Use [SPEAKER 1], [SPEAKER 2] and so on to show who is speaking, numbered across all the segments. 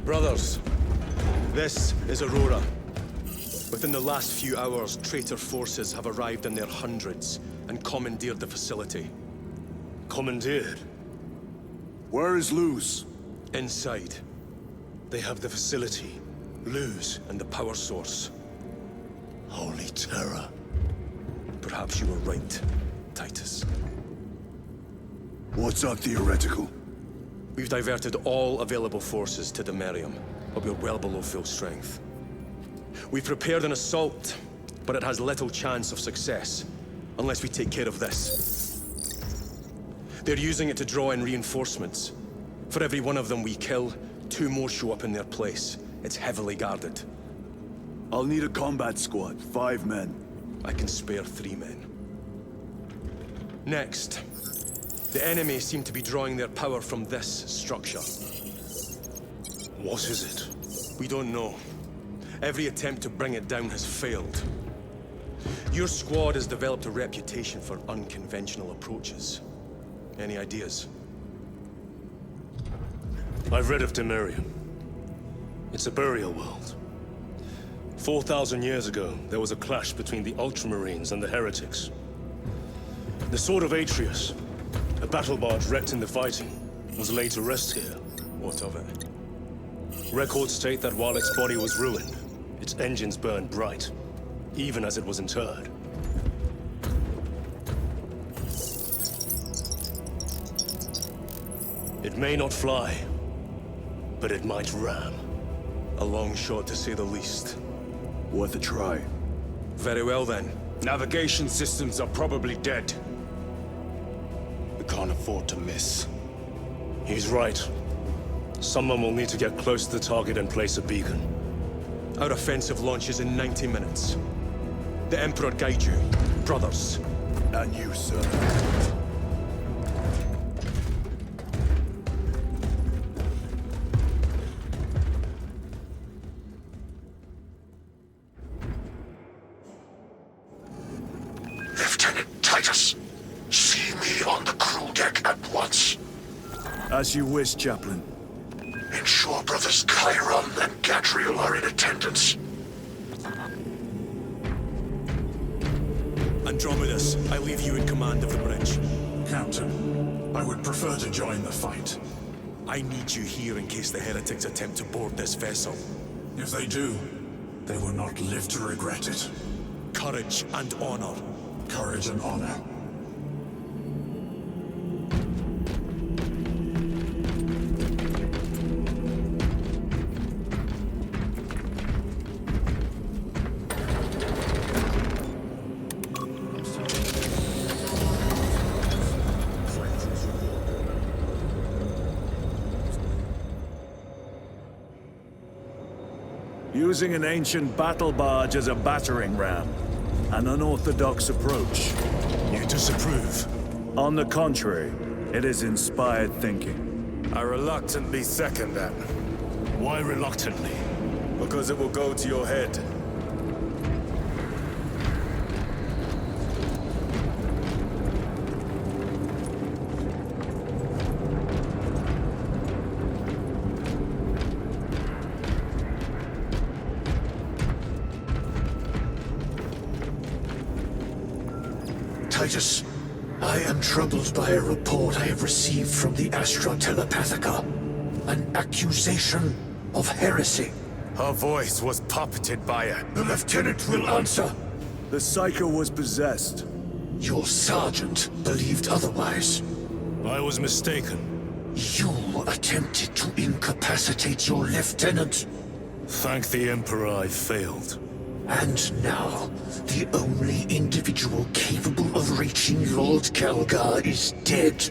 [SPEAKER 1] Brothers, this is Aurora. Within the last few hours, traitor forces have arrived in their hundreds and commandeered the facility.
[SPEAKER 2] Commandeered?
[SPEAKER 3] Where is Luz?
[SPEAKER 1] Inside. They have the facility, Luz, and the power source.
[SPEAKER 3] Holy terror.
[SPEAKER 1] Perhaps you were right, Titus.
[SPEAKER 3] What's our theoretical?
[SPEAKER 1] We've diverted all available forces to Demerium, but we're well below full strength. We've prepared an assault, but it has little chance of success, unless we take care of this. They're using it to draw in reinforcements. For every one of them we kill, 2 more show up in their place. It's heavily guarded.
[SPEAKER 3] I'll need a combat squad, 5 men.
[SPEAKER 1] I can spare 3 men. Next, the enemy seem to be drawing their power from this structure.
[SPEAKER 2] What is it?
[SPEAKER 1] We don't know. Every attempt to bring it down has failed. Your squad has developed a reputation for unconventional approaches. Any ideas?
[SPEAKER 2] I've read of Demerium. It's a burial world. 4,000 years ago, there was a clash between the Ultramarines and the Heretics. The Sword of Atreus, a battle barge wrecked in the fighting, was laid to rest here.
[SPEAKER 1] What of it?
[SPEAKER 2] Records state that while its body was ruined, its engines burned bright, even as it was interred. It may not fly, but it might ram.
[SPEAKER 1] A long shot, to say the least.
[SPEAKER 3] Worth a try.
[SPEAKER 1] Very well, then.
[SPEAKER 4] Navigation systems are probably dead. We can't afford to miss.
[SPEAKER 2] He's right. Someone will need to get close to the target and place a beacon.
[SPEAKER 1] Our offensive launches in 90 minutes. The Emperor guide you, brothers.
[SPEAKER 3] And you, sir.
[SPEAKER 5] Lieutenant Titus, see me on the crew deck at once.
[SPEAKER 3] As you wish, Chaplain.
[SPEAKER 5] Ensure brothers Chiron and Gadriel are in attendance.
[SPEAKER 1] Andromedus, I leave you in command of the bridge.
[SPEAKER 6] Captain, I would prefer to join the fight.
[SPEAKER 1] I need you here in case the heretics attempt to board this vessel.
[SPEAKER 6] If they do, they will not live to regret it.
[SPEAKER 1] Courage and honor.
[SPEAKER 6] Courage and honor.
[SPEAKER 3] Using an ancient battle barge as a battering ram. An unorthodox approach.
[SPEAKER 1] You disapprove?
[SPEAKER 3] On the contrary, it is inspired thinking.
[SPEAKER 4] I reluctantly second that.
[SPEAKER 2] Why reluctantly?
[SPEAKER 4] Because it will go to your head.
[SPEAKER 5] Titus, I am troubled by a report I have received from the Astra Telepathica. An accusation of heresy.
[SPEAKER 4] Her voice was puppeted by a...
[SPEAKER 5] The lieutenant will answer.
[SPEAKER 3] The Psycho was possessed.
[SPEAKER 5] Your sergeant believed otherwise.
[SPEAKER 2] I was mistaken.
[SPEAKER 5] You attempted to incapacitate your lieutenant.
[SPEAKER 2] Thank the Emperor I failed.
[SPEAKER 5] And now, the only individual capable of reaching Lord Kelgar is dead.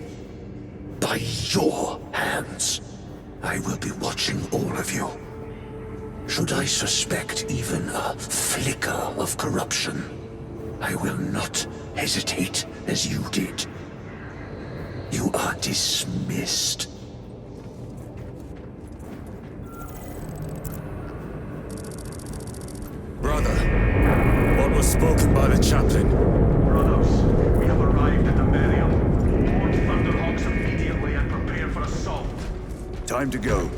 [SPEAKER 5] By your hands. I will be watching all of you. Should I suspect even a flicker of corruption, I will not hesitate as you did. You are dismissed.
[SPEAKER 4] Brother, what was spoken by the chaplain?
[SPEAKER 7] Brothers, we have arrived at Demerium. Board Thunderhawks immediately and prepare for assault.
[SPEAKER 3] Time to go.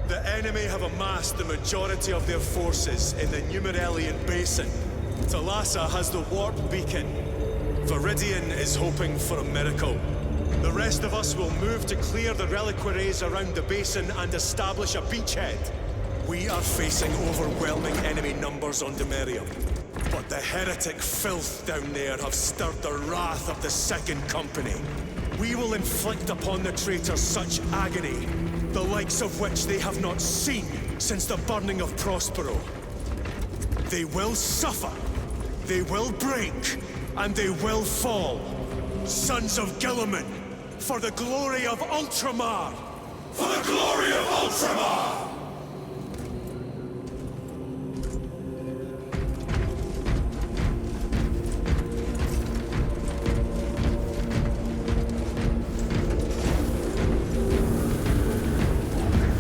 [SPEAKER 1] The enemy have amassed the majority of their forces in the Numeralian Basin. Thalassa has the warp beacon. Viridian is hoping for a miracle. The rest of us will move to clear the reliquaries around the basin and establish a beachhead. We are facing overwhelming enemy numbers on Demerium. But the heretic filth down there have stirred the wrath of the Second Company. We will inflict upon the traitors such agony, the likes of which they have not seen since the burning of Prospero. They will suffer, they will break, and they will fall. Sons of Gilliman, for the glory of Ultramar!
[SPEAKER 6] For the glory of Ultramar!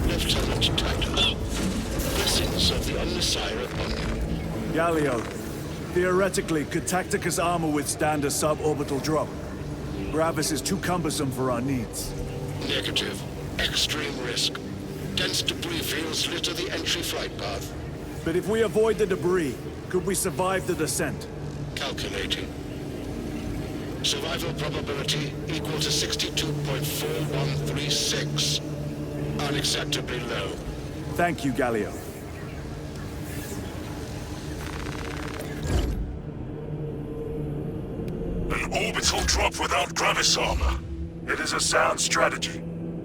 [SPEAKER 5] Lieutenant Titus, blessings of the Omnissiah upon you.
[SPEAKER 3] Galio, theoretically, could Tacticus armor withstand a suborbital drop? Gravis is too cumbersome for our needs.
[SPEAKER 5] Negative. Extreme risk. Dense debris fields litter the entry flight path.
[SPEAKER 3] But if we avoid the debris, could we survive the descent?
[SPEAKER 5] Calculating. Survival probability equal to 62.4136. Unacceptably low.
[SPEAKER 3] Thank you, Galio.
[SPEAKER 6] An orbital drop without Gravis armor. It is a sound strategy.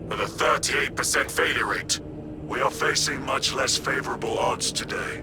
[SPEAKER 6] With a 38% failure rate, we are facing much less favorable odds today.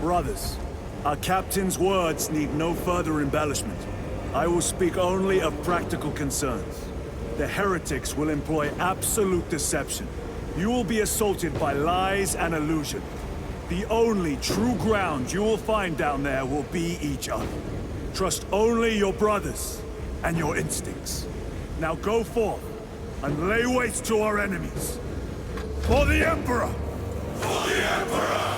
[SPEAKER 3] Brothers, our captain's words need no further embellishment. I will speak only of practical concerns. The heretics will employ absolute deception. You will be assaulted by lies and illusion. The only true ground you will find down there will be each other. Trust only your brothers and your instincts. Now go forth and lay waste to our enemies. For the Emperor!
[SPEAKER 6] For the Emperor!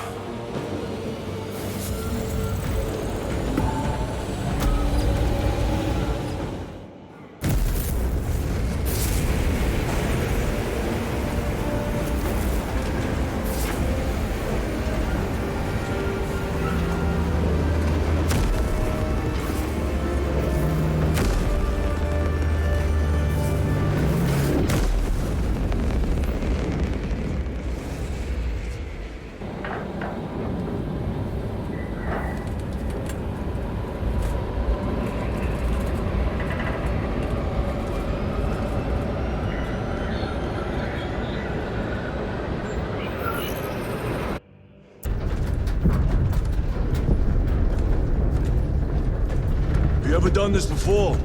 [SPEAKER 1] You ever done this before?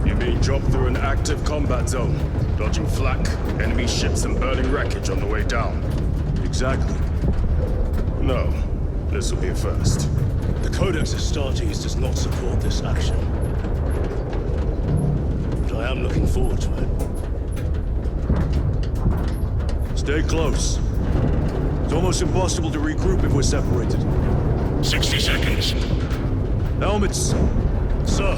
[SPEAKER 4] You mean drop through an active combat zone, dodging flak, enemy ships and burning wreckage on the way down?
[SPEAKER 1] Exactly.
[SPEAKER 4] No. This will be a first.
[SPEAKER 2] The Codex Astartes does not support this action. But I am looking forward to it.
[SPEAKER 1] Stay close. It's almost impossible to regroup if we're separated.
[SPEAKER 5] 60 seconds.
[SPEAKER 1] Helmets!
[SPEAKER 2] Sir!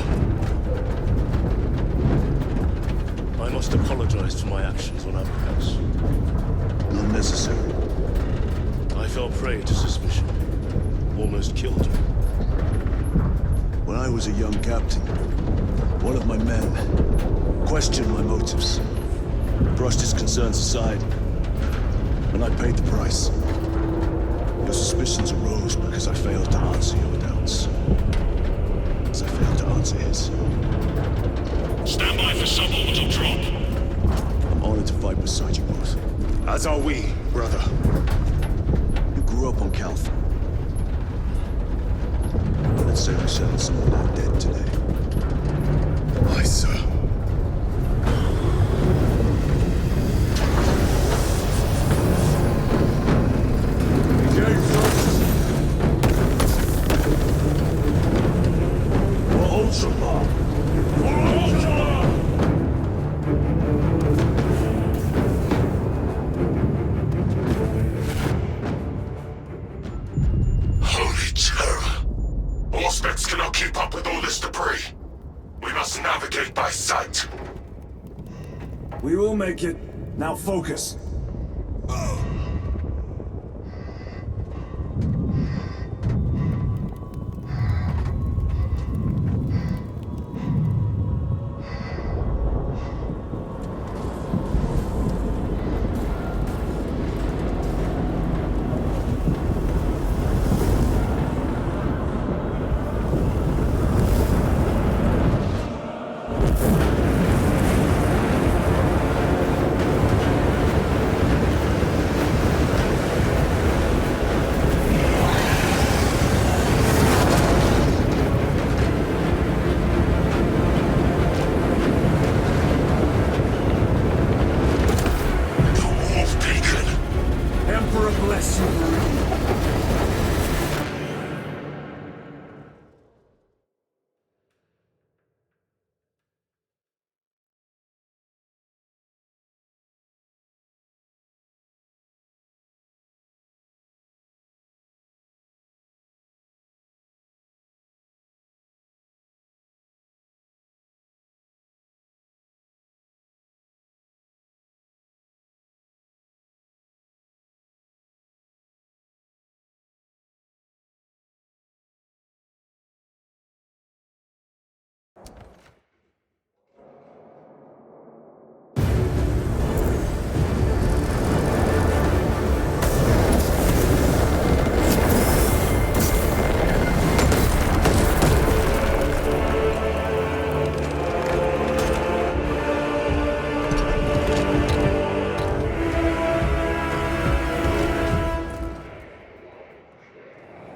[SPEAKER 2] I must apologize for my actions on Abrax.
[SPEAKER 1] Not necessary.
[SPEAKER 2] I fell prey to suspicion. Almost killed you.
[SPEAKER 1] When I was a young captain, one of my men questioned my motives, brushed his concerns aside, and I paid the price. Your suspicions arose because I failed to answer your doubts. As I failed to answer his.
[SPEAKER 5] Stand by for suborbital drop.
[SPEAKER 1] I'm honored to fight beside you both.
[SPEAKER 4] As are we, brother.
[SPEAKER 1] You grew up on Calth.
[SPEAKER 4] I'd say we settled some of that debt today.
[SPEAKER 1] Aye, sir.
[SPEAKER 6] Holy terror! Auspex cannot keep up with all this debris. We must navigate by sight.
[SPEAKER 3] We will make it. Now focus. Bless you, Marine.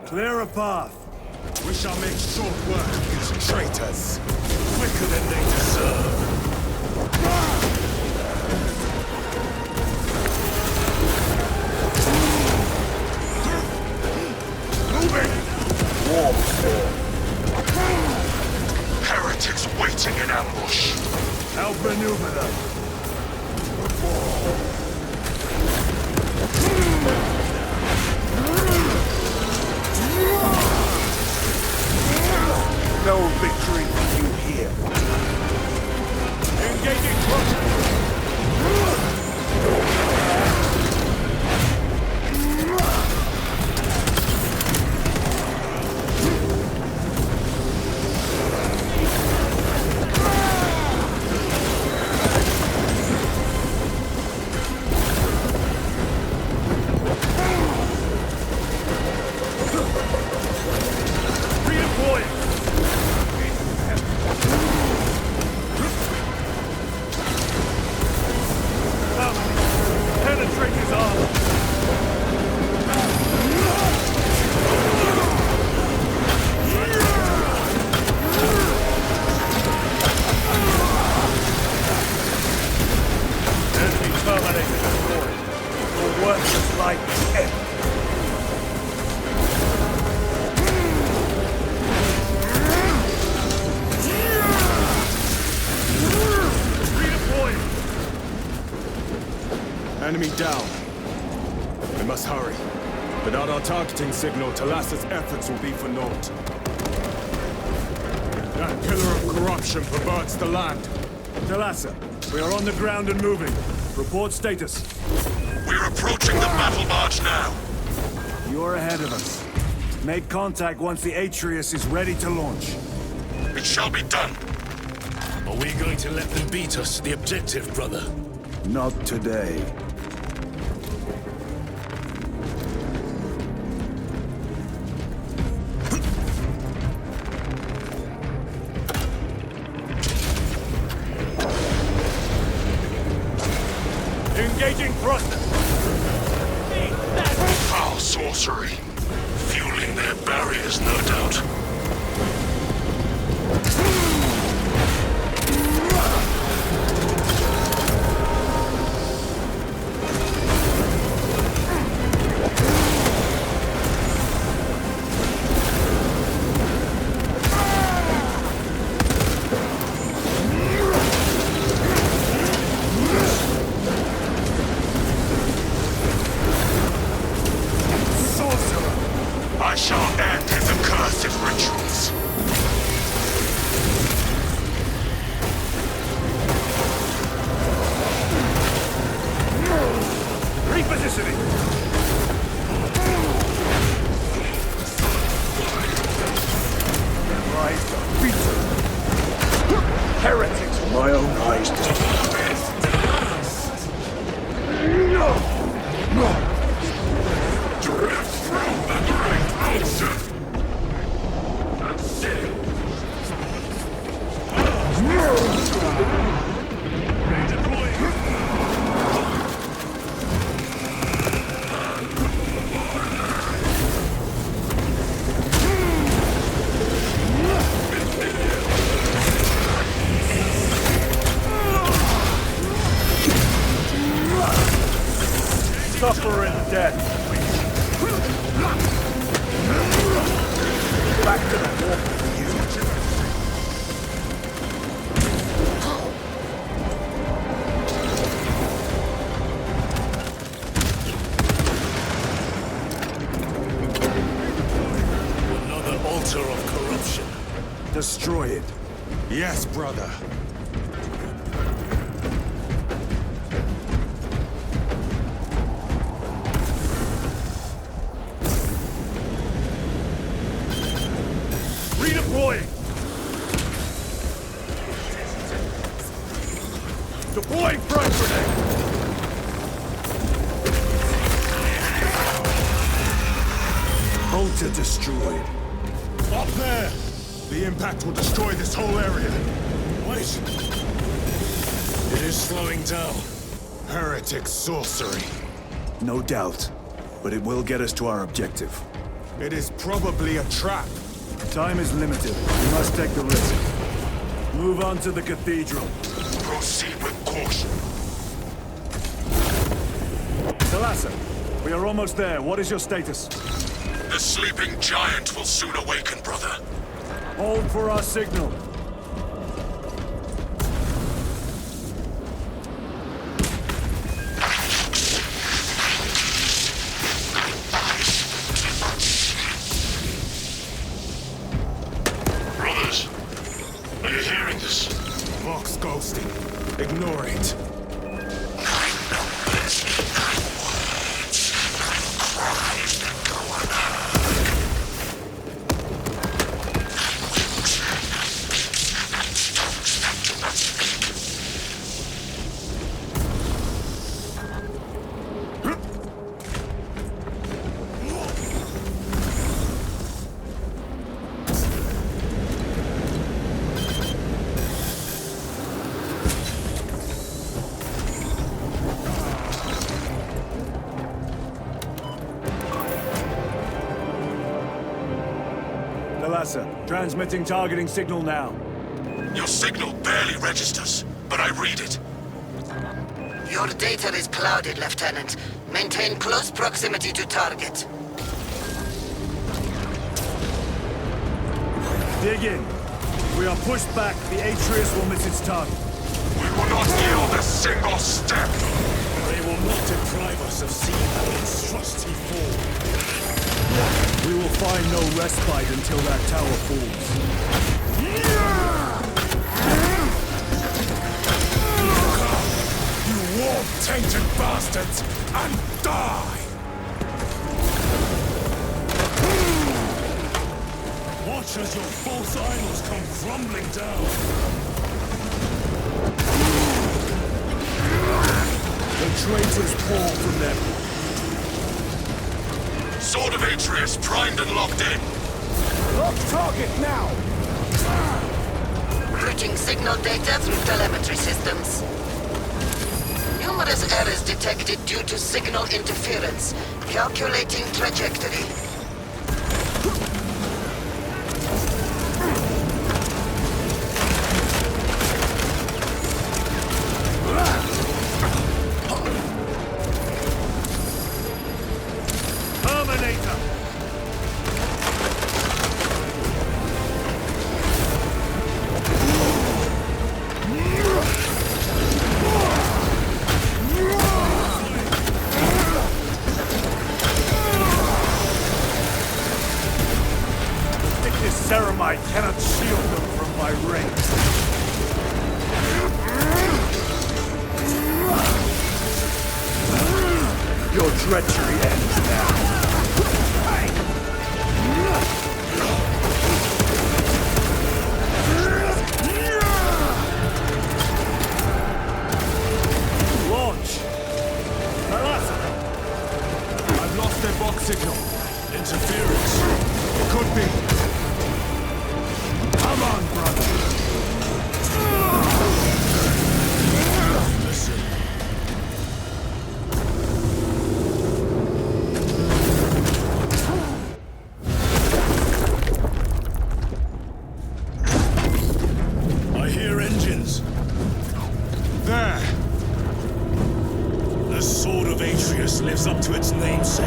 [SPEAKER 3] Clear a path.
[SPEAKER 4] We shall make short work of these traitors. Quicker than they deserve.
[SPEAKER 6] Heretics waiting in ambush.
[SPEAKER 3] Outmaneuver them.
[SPEAKER 5] No victory for you here.
[SPEAKER 3] Engaging front.
[SPEAKER 1] Enemy down. We must hurry. Without our targeting signal, Talassa's efforts will be for naught. That pillar of corruption perverts the land.
[SPEAKER 3] Talassa, we are on the ground and moving. Report status.
[SPEAKER 6] We're approaching the battle barge now.
[SPEAKER 3] You're ahead of us. Make contact once the Atreus is ready to launch.
[SPEAKER 6] It shall be done.
[SPEAKER 2] Are we going to let them beat us to the objective, brother?
[SPEAKER 3] Not today.
[SPEAKER 8] Engaging thrusters!
[SPEAKER 6] Foul sorcery. Fueling their barriers, no doubt.
[SPEAKER 3] beaten. Heretics in my own eyes.
[SPEAKER 6] Drift from the great ocean! And sail!
[SPEAKER 3] Suffer in death. Back to the war for you.
[SPEAKER 2] Another altar of corruption.
[SPEAKER 3] Destroy it.
[SPEAKER 4] Yes, brother.
[SPEAKER 3] Redeploying. Deploying front grenade. Altar destroyed.
[SPEAKER 4] Up there! The impact will destroy this whole area.
[SPEAKER 2] Wait! It is slowing down.
[SPEAKER 4] Heretic sorcery.
[SPEAKER 3] No doubt. But it will get us to our objective.
[SPEAKER 4] It is probably a trap.
[SPEAKER 3] Time is limited. We must take the risk. Move on to the cathedral.
[SPEAKER 6] Proceed with caution.
[SPEAKER 3] Thalassa, we are almost there. What is your status?
[SPEAKER 6] The sleeping giant will soon awaken, brother.
[SPEAKER 3] Hold for our signal.
[SPEAKER 6] Brothers, are you hearing this?
[SPEAKER 4] Vox ghosting. Ignore it.
[SPEAKER 3] Thalassa, transmitting targeting signal now.
[SPEAKER 6] Your signal barely registers, but I read it.
[SPEAKER 9] Your data is clouded, Lieutenant. Maintain close proximity to target.
[SPEAKER 3] Dig in. If we are pushed back, the Atreus will miss its target.
[SPEAKER 6] We will not yield a single step.
[SPEAKER 2] They will not deprive us of seeing how distrust he falls.
[SPEAKER 3] We will find no respite until that tower falls.
[SPEAKER 4] You warp-tainted bastards! And die!
[SPEAKER 2] Watch as your false idols come crumbling down.
[SPEAKER 3] The traitors pour from them.
[SPEAKER 6] Sword of Atreus primed and locked in.
[SPEAKER 3] Lock target now!
[SPEAKER 9] Routing signal data through telemetry systems. Numerous errors detected due to signal interference. Calculating trajectory.
[SPEAKER 3] Terminator! This ceramide cannot shield them from my rays. Your treachery ends now.
[SPEAKER 2] engines.
[SPEAKER 3] There!
[SPEAKER 2] The Sword of Atreus lives up to its namesake.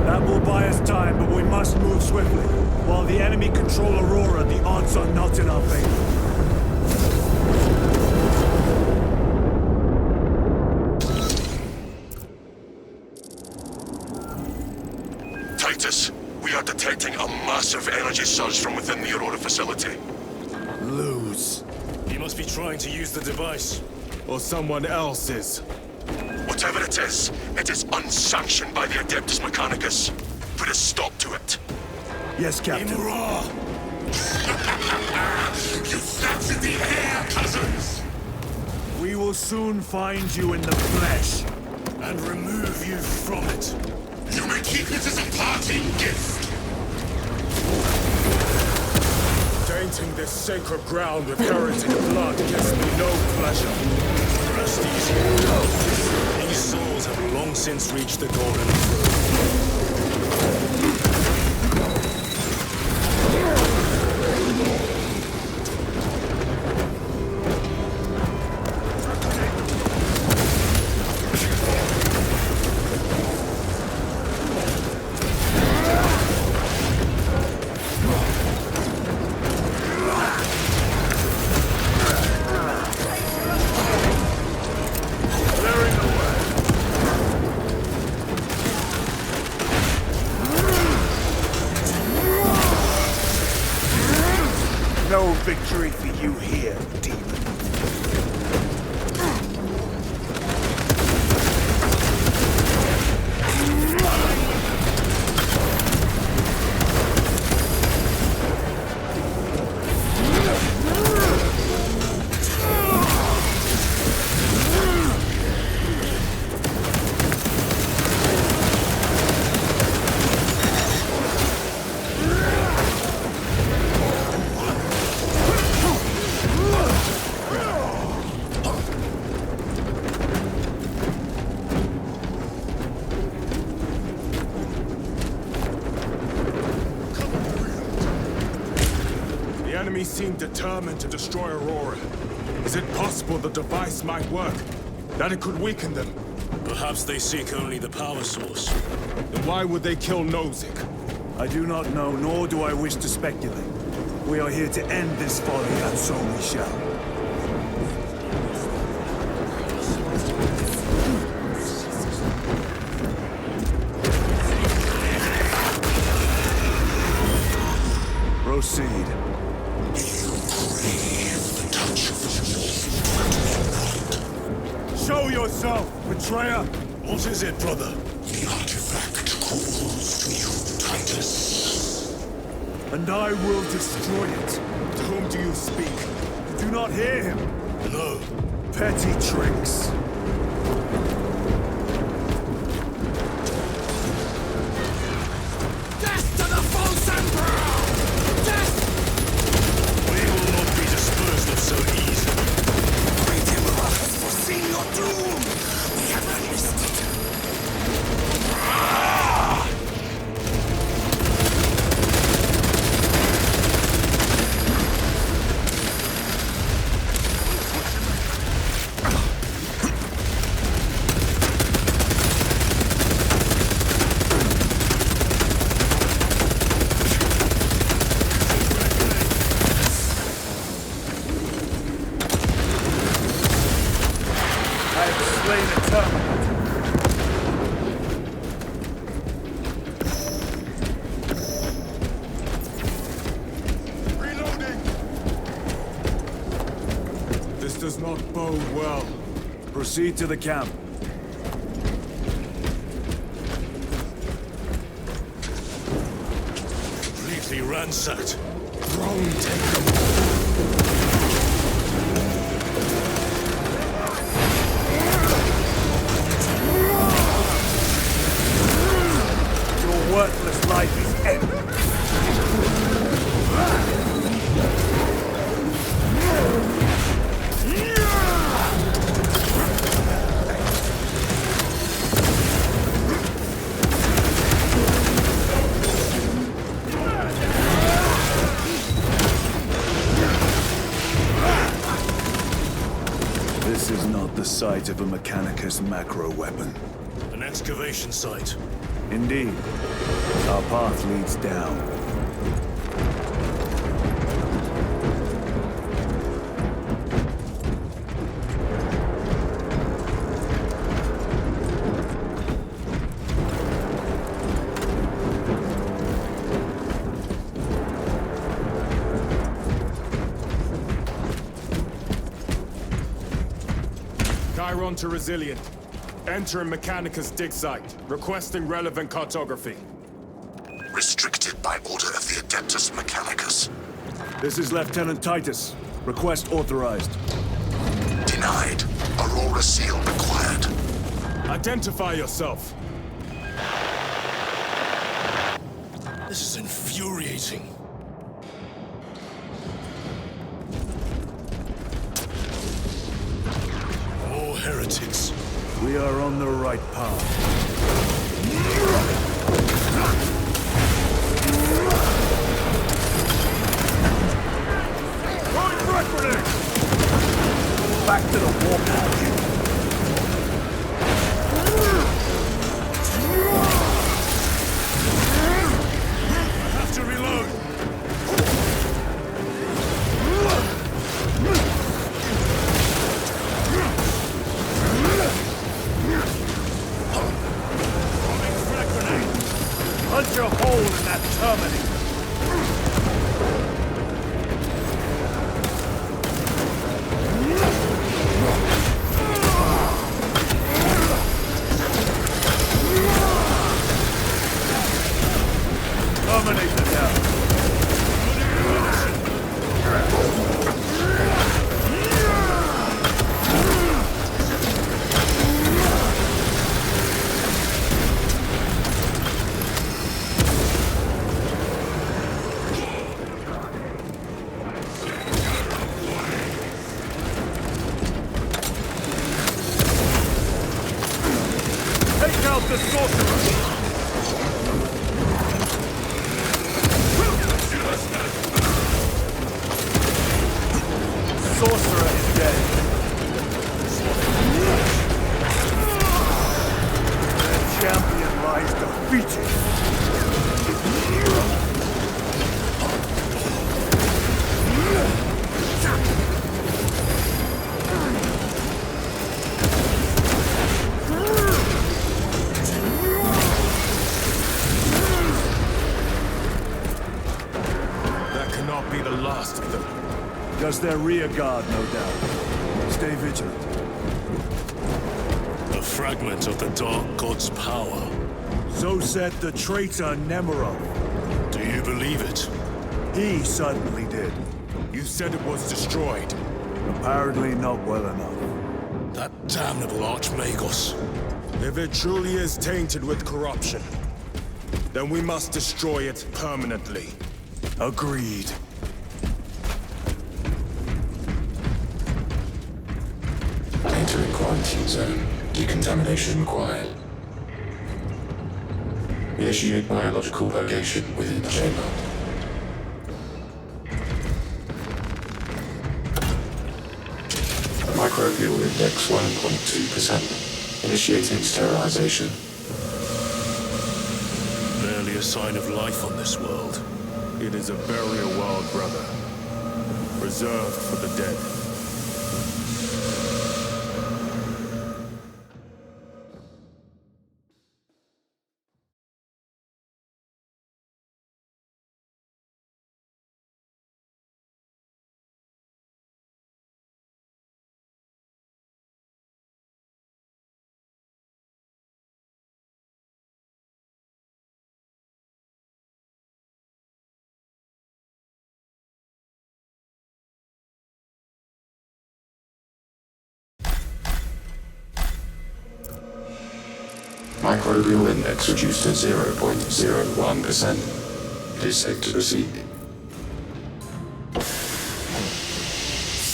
[SPEAKER 3] That will buy us time, but we must move swiftly. While the enemy control Aurora, the odds are not in our favor.
[SPEAKER 6] Titus, we are detecting a massive energy surge from within the Aurora facility.
[SPEAKER 3] Lose.
[SPEAKER 2] He must be trying to use the device.
[SPEAKER 3] Or someone else is.
[SPEAKER 6] Whatever it is unsanctioned by the Adeptus Mechanicus. Put a stop to it.
[SPEAKER 3] Yes, Captain.
[SPEAKER 2] Imra!
[SPEAKER 6] You captured the air, cousins!
[SPEAKER 3] We will soon find you in the flesh.
[SPEAKER 2] And remove you from it.
[SPEAKER 6] You may keep it as a parting gift.
[SPEAKER 3] Tainting this sacred ground with heretic blood gives me no pleasure.
[SPEAKER 2] Prestige. These souls have long since reached the Golden Throne.
[SPEAKER 3] No victory for you here, demon. The enemy seem determined to destroy Aurora. Is it possible the device might work? That it could weaken them?
[SPEAKER 2] Perhaps they seek only the power source.
[SPEAKER 3] Then why would they kill Nozick? I do not know, nor do I wish to speculate. We are here to end this folly, and so we shall. Proceed. Show yourself, betrayer!
[SPEAKER 2] What is it, brother?
[SPEAKER 6] The artifact calls to you, Titus.
[SPEAKER 3] And I will destroy it. To whom do you speak? You do not hear him.
[SPEAKER 2] No.
[SPEAKER 3] Petty tricks.
[SPEAKER 6] Death to the false emperor! Death!
[SPEAKER 2] We will not be disposed of so easily.
[SPEAKER 6] Great Emperor has foreseen your doom! We have enlisted.
[SPEAKER 3] I have slain a terminate.
[SPEAKER 6] Reloading!
[SPEAKER 3] This does not bode well. Proceed to the camp.
[SPEAKER 2] Completely ransacked.
[SPEAKER 3] Drone take them. Your worthless life is ended. the sight of a Mechanicus macro weapon.
[SPEAKER 2] An excavation site.
[SPEAKER 3] Indeed. Our path leads down.
[SPEAKER 8] Chiron to Resilient. Entering Mechanicus dig site. Requesting relevant cartography.
[SPEAKER 6] Restricted by order of the Adeptus Mechanicus.
[SPEAKER 3] This is Lieutenant Titus. Request authorized.
[SPEAKER 6] Denied. Aurora seal required.
[SPEAKER 8] Identify yourself.
[SPEAKER 2] This is infuriating. More heretics.
[SPEAKER 3] We are on the right path. Back to the warpath.
[SPEAKER 2] I have to reload.
[SPEAKER 3] Punch a hole in that terminator. Terminator down. Take out the sorcerer! Sorcerer is dead. The champion lies defeated.
[SPEAKER 8] That cannot be the last of them.
[SPEAKER 3] Just their rear guard, no doubt. Stay vigilant.
[SPEAKER 2] A fragment of the Dark God's power.
[SPEAKER 3] So said the traitor Nemerov.
[SPEAKER 2] Do you believe it?
[SPEAKER 3] He certainly did.
[SPEAKER 8] You said it was destroyed.
[SPEAKER 3] Apparently not well enough.
[SPEAKER 2] That damnable Archmagos.
[SPEAKER 8] If it truly is tainted with corruption, then we must destroy it permanently.
[SPEAKER 3] Agreed.
[SPEAKER 10] Entering quarantine zone. Decontamination required. Initiate biological purgation within the chamber. Microbial index 1.2%. Initiating sterilization.
[SPEAKER 2] Barely a sign of life on this world.
[SPEAKER 8] It is a burial world, brother. Reserved for the dead.
[SPEAKER 10] Microbial index reduced to 0.01%. It is safe to proceed.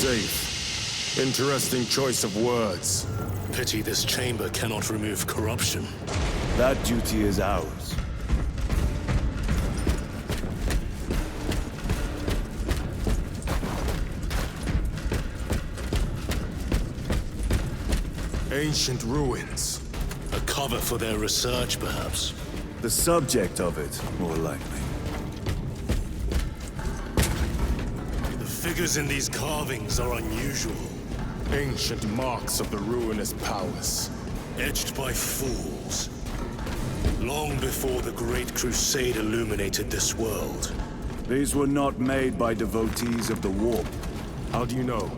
[SPEAKER 8] Safe. Interesting choice of words.
[SPEAKER 2] Pity this chamber cannot remove corruption.
[SPEAKER 3] That duty is ours.
[SPEAKER 8] Ancient ruins.
[SPEAKER 2] A cover for their research, perhaps.
[SPEAKER 3] The subject of it, more likely.
[SPEAKER 2] The figures in these carvings are unusual.
[SPEAKER 8] Ancient marks of the ruinous powers.
[SPEAKER 2] Etched by fools. Long before the Great Crusade illuminated this world.
[SPEAKER 3] These were not made by devotees of the warp.
[SPEAKER 8] How do you know?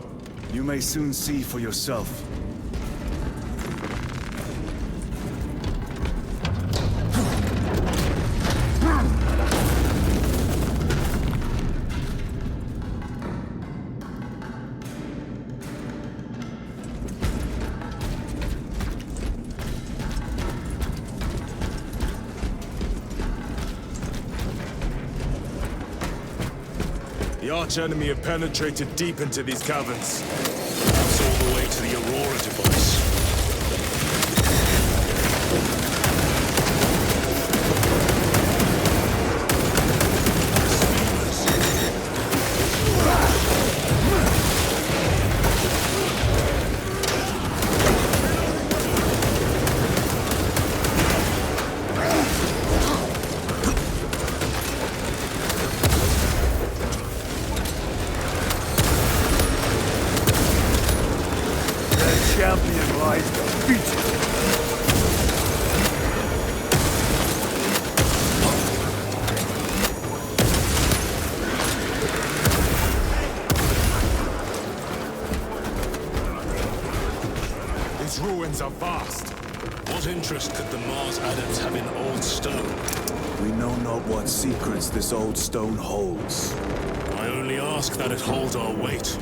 [SPEAKER 3] You may soon see for yourself.
[SPEAKER 8] The arch-enemy have penetrated deep into these caverns.
[SPEAKER 2] That's all the way to the Aurora device.
[SPEAKER 3] Champion lies defeated.
[SPEAKER 8] These ruins are vast.
[SPEAKER 2] What interest could the Mars adepts have in old stone?
[SPEAKER 3] We know not what secrets this old stone holds.
[SPEAKER 2] I only ask that it hold our weight.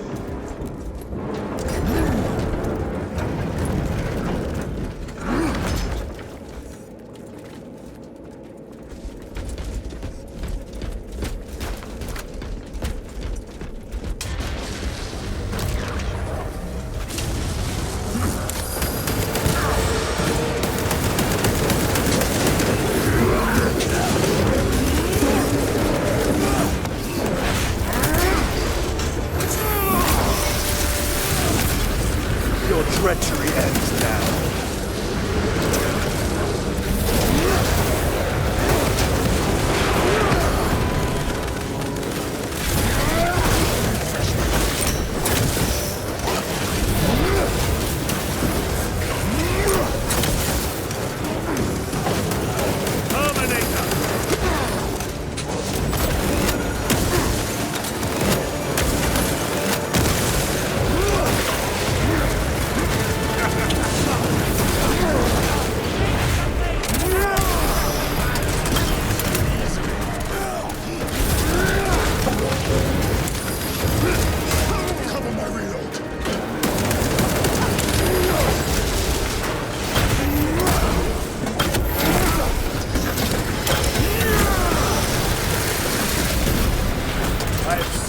[SPEAKER 3] Your treachery ends now.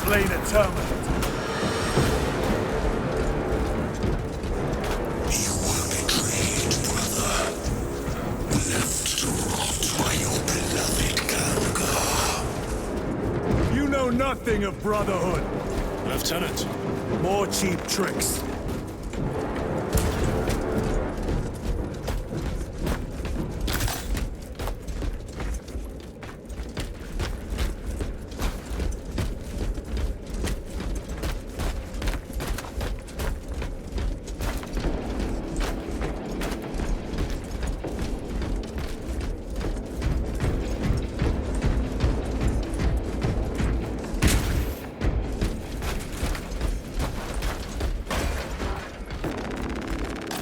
[SPEAKER 3] Slain a terminal.
[SPEAKER 5] You were betrayed, brother. Left to rot by your beloved Galga.
[SPEAKER 3] You know nothing of brotherhood.
[SPEAKER 2] Lieutenant.
[SPEAKER 3] More cheap tricks.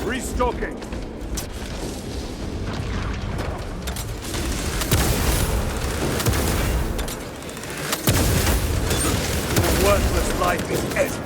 [SPEAKER 3] Restocking. Your worthless life is ended.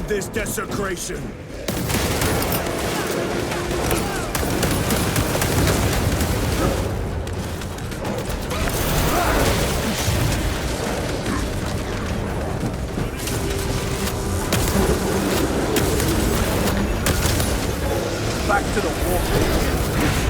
[SPEAKER 3] end this desecration! Back to the war.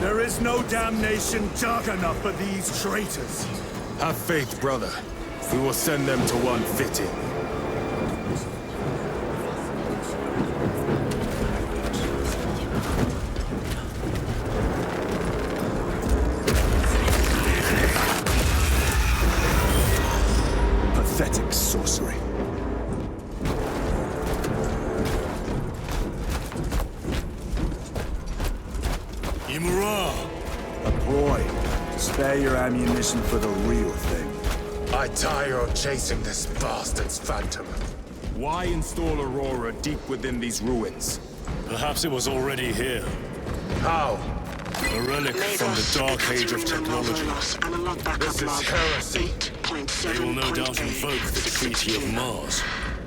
[SPEAKER 3] There is no damnation dark enough for these traitors.
[SPEAKER 8] Have faith, brother. We will send them to one fitting.
[SPEAKER 3] Pathetic sorcery.
[SPEAKER 2] Imura!
[SPEAKER 3] A ploy. Spare your ammunition for the real thing.
[SPEAKER 8] I tire of chasing this bastard's phantom. Why install Aurora deep within these ruins?
[SPEAKER 2] Perhaps it was already here.
[SPEAKER 8] How?
[SPEAKER 2] A relic from the dark age of technology.
[SPEAKER 8] This is heresy.
[SPEAKER 2] They will no doubt invoke the Treaty of Mars.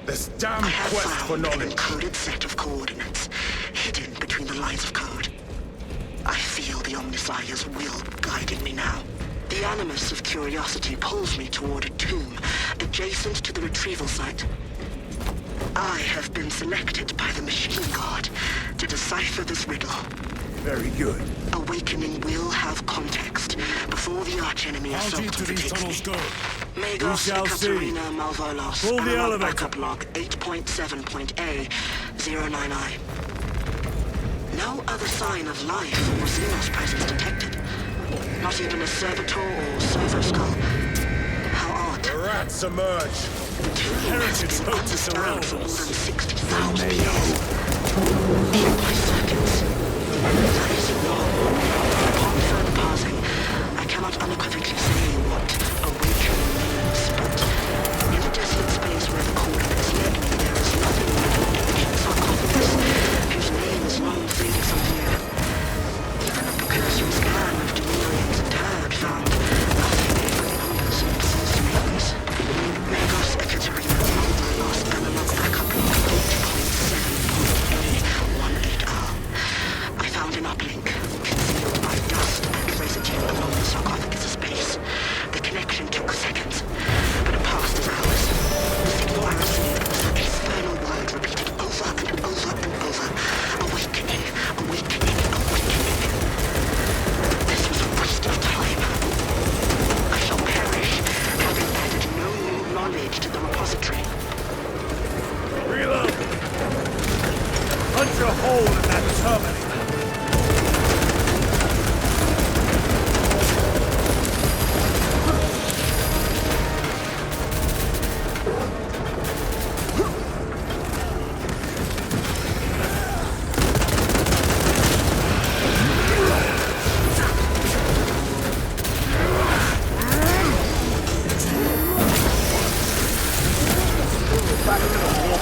[SPEAKER 8] This damn quest for knowledge.
[SPEAKER 9] Encoded set of coordinates hidden between the lines of code. I feel the Omnissiah's will guiding me now. The animus of curiosity pulls me toward a tomb adjacent to the retrieval site. I have been selected by the Machine God to decipher this riddle.
[SPEAKER 3] Very good.
[SPEAKER 9] Awakening will have context before the archenemy
[SPEAKER 2] How deep
[SPEAKER 9] assault
[SPEAKER 2] do these tunnels
[SPEAKER 9] overtakes me.
[SPEAKER 2] go?
[SPEAKER 9] Megos
[SPEAKER 3] shall see.
[SPEAKER 9] Ekaterina Malvolos.
[SPEAKER 3] Pull the
[SPEAKER 9] Analog
[SPEAKER 3] elevator.
[SPEAKER 9] Backup log 8.7.A09I. No other sign of life or Xenos presence detected. Not even a servitor or servo skull. How odd.
[SPEAKER 8] The rats emerge.
[SPEAKER 9] Two
[SPEAKER 2] Heretics
[SPEAKER 9] have been
[SPEAKER 2] hope to surround
[SPEAKER 9] undisturbed for more
[SPEAKER 2] us.
[SPEAKER 9] than 60,000 years. In my circuits. That is wrong. Upon further parsing, I cannot unequivocally say what awakening means, but in the desolate space where the coordinates led me, there is nothing but an ancient sarcophagus whose name is long faded from here. Even a precursory scan of Demonians and Tad found nothing but numbers and false names. Megos Ekaterina Malvolos Analog Backup log 8.7.A18R. I found an uplink, concealed by dust and residue along the sarcophagus's base. The connection took seconds, but it passed as hours. The signal I received was that infernal word repeated over and over and over. Awakening, awakening, awakening. This was a waste of time. I shall perish, having added no new knowledge to the repository.
[SPEAKER 3] Reload! Punch a hole in that terminator! Back to the war.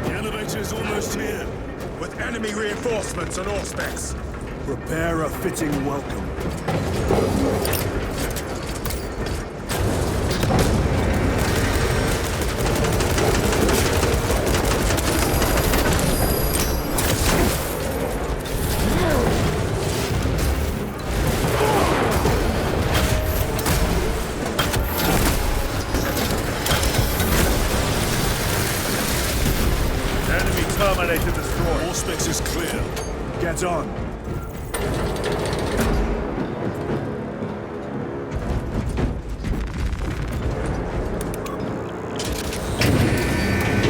[SPEAKER 2] The elevator is almost here.
[SPEAKER 8] With enemy reinforcements and auspex.
[SPEAKER 3] Prepare a fitting welcome. Terminator destroyed.
[SPEAKER 2] Auspex is clear.
[SPEAKER 3] Get on.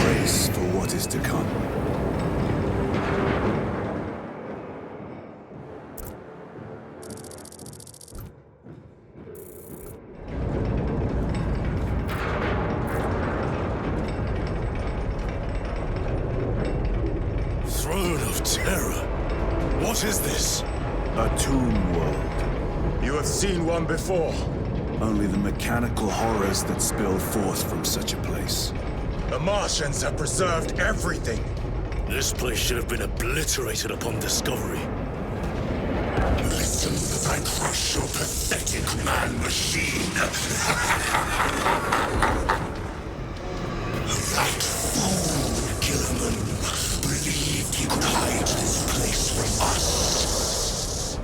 [SPEAKER 3] Brace for what is to come.
[SPEAKER 2] Throne of Terror. What is this?
[SPEAKER 3] A tomb world.
[SPEAKER 8] You have seen one before.
[SPEAKER 3] Only the mechanical horrors that spill forth from such a place.
[SPEAKER 8] The Martians have preserved everything.
[SPEAKER 2] This place should have been obliterated upon discovery.
[SPEAKER 6] Listen as I crush your pathetic man-machine. That fool, Gilliman, believed he could hide this place from us.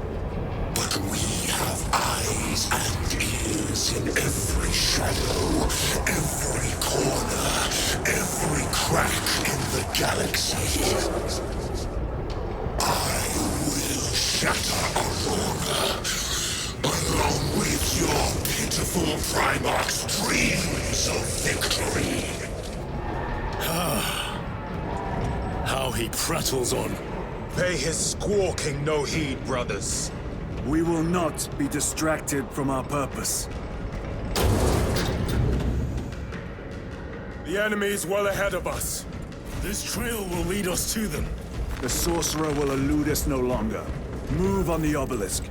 [SPEAKER 6] But we have eyes and ears in every shadow, every corner, every crack in the galaxy. I will shatter Aurora, along with your pitiful Primarch's dreams of victory.
[SPEAKER 2] How he prattles on.
[SPEAKER 8] Pay his squawking no heed, brothers.
[SPEAKER 3] We will not be distracted from our purpose.
[SPEAKER 8] The enemy is well ahead of us.
[SPEAKER 2] This trail will lead us to them.
[SPEAKER 3] The sorcerer will elude us no longer. Move on the obelisk.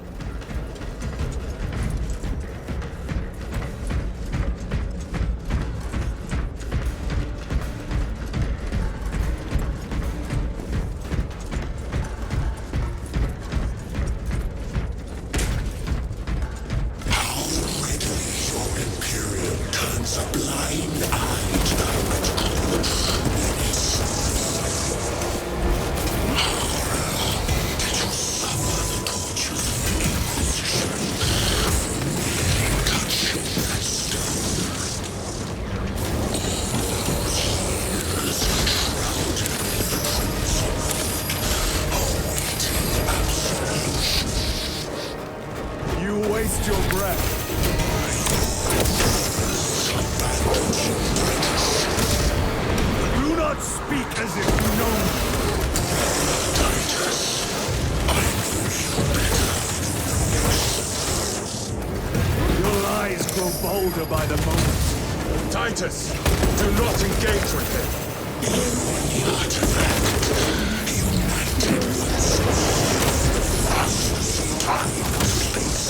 [SPEAKER 3] Waste your breath. Do not speak as if you know me. Your lies grow bolder by the moment.
[SPEAKER 8] Titus, do not engage with him.
[SPEAKER 6] The artifact united with time and space.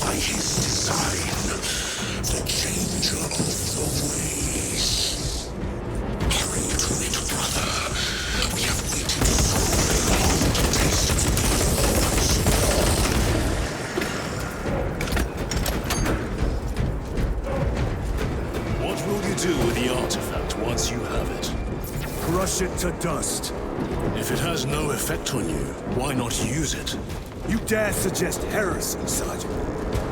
[SPEAKER 6] By his design, the changer of the ways. Hurry to it, brother. We have waited so long to taste its power.
[SPEAKER 2] What will you do with the artifact once you have it?
[SPEAKER 3] Crush it to dust.
[SPEAKER 2] If it has no effect on you, why not use it?
[SPEAKER 3] You dare suggest heresy, Sergeant?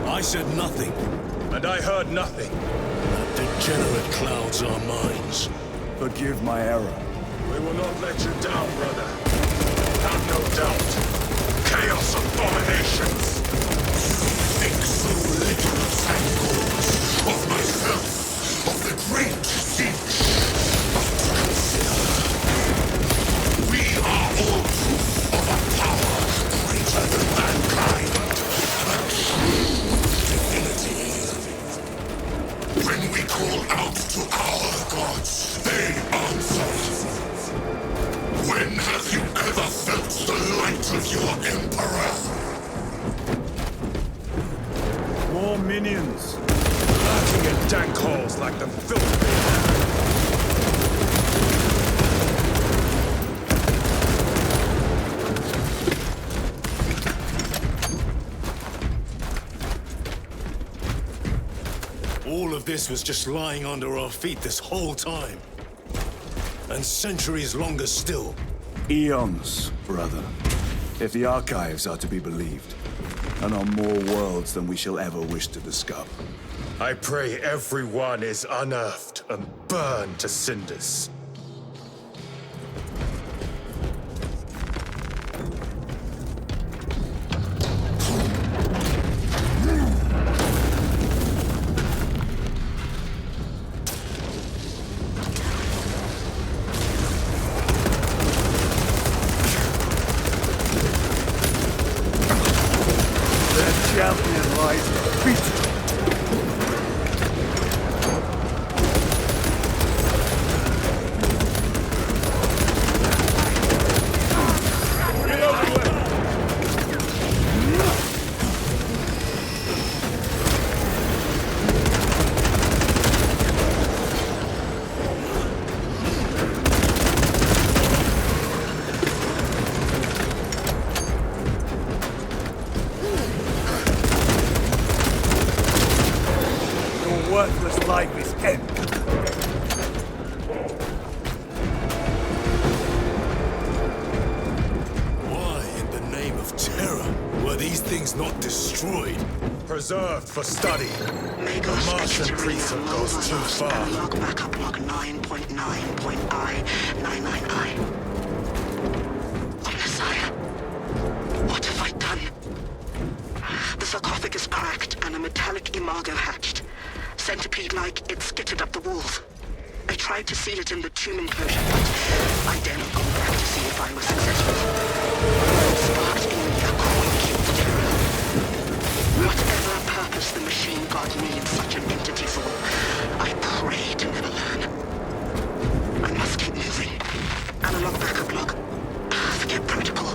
[SPEAKER 2] I said nothing.
[SPEAKER 8] And I heard nothing.
[SPEAKER 2] That degenerate clouds our minds.
[SPEAKER 3] Forgive my error.
[SPEAKER 8] We will not let you down, brother. Have no doubt. Chaos abominations.
[SPEAKER 6] Think so little of Sangors, of myself, of the great siege. But consider, we are all proof of a power greater than mankind. A true divinity. When we call out to our gods, they answer. When have you ever felt the light of your Emperor?
[SPEAKER 3] More minions.
[SPEAKER 8] Lurking in dank holes like the filthy.
[SPEAKER 2] All of this was just lying under our feet this whole time. And centuries longer still.
[SPEAKER 3] Eons, brother. If the archives are to be believed. And on more worlds than we shall ever wish to discover.
[SPEAKER 8] I pray everyone is unearthed and burned to cinders.
[SPEAKER 3] Champion lies defeated. Worthless life is ended.
[SPEAKER 8] Why, in the name of terror, were these things not destroyed? Preserved for study. The Martian precinct goes too far.
[SPEAKER 9] Log backup log 9.9.I99I. Messiah, what have I done? The sarcophagus cracked and a metallic imago hatched. Centipede-like, it skittered up the walls. I tried to seal it in the tomb enclosure, but I dare not go back to see if I was successful. It sparked in me a quake of terror. Whatever purpose the machine god needs such an entity for, I pray to never learn. I must keep moving. Analog backup log. Forget protocol.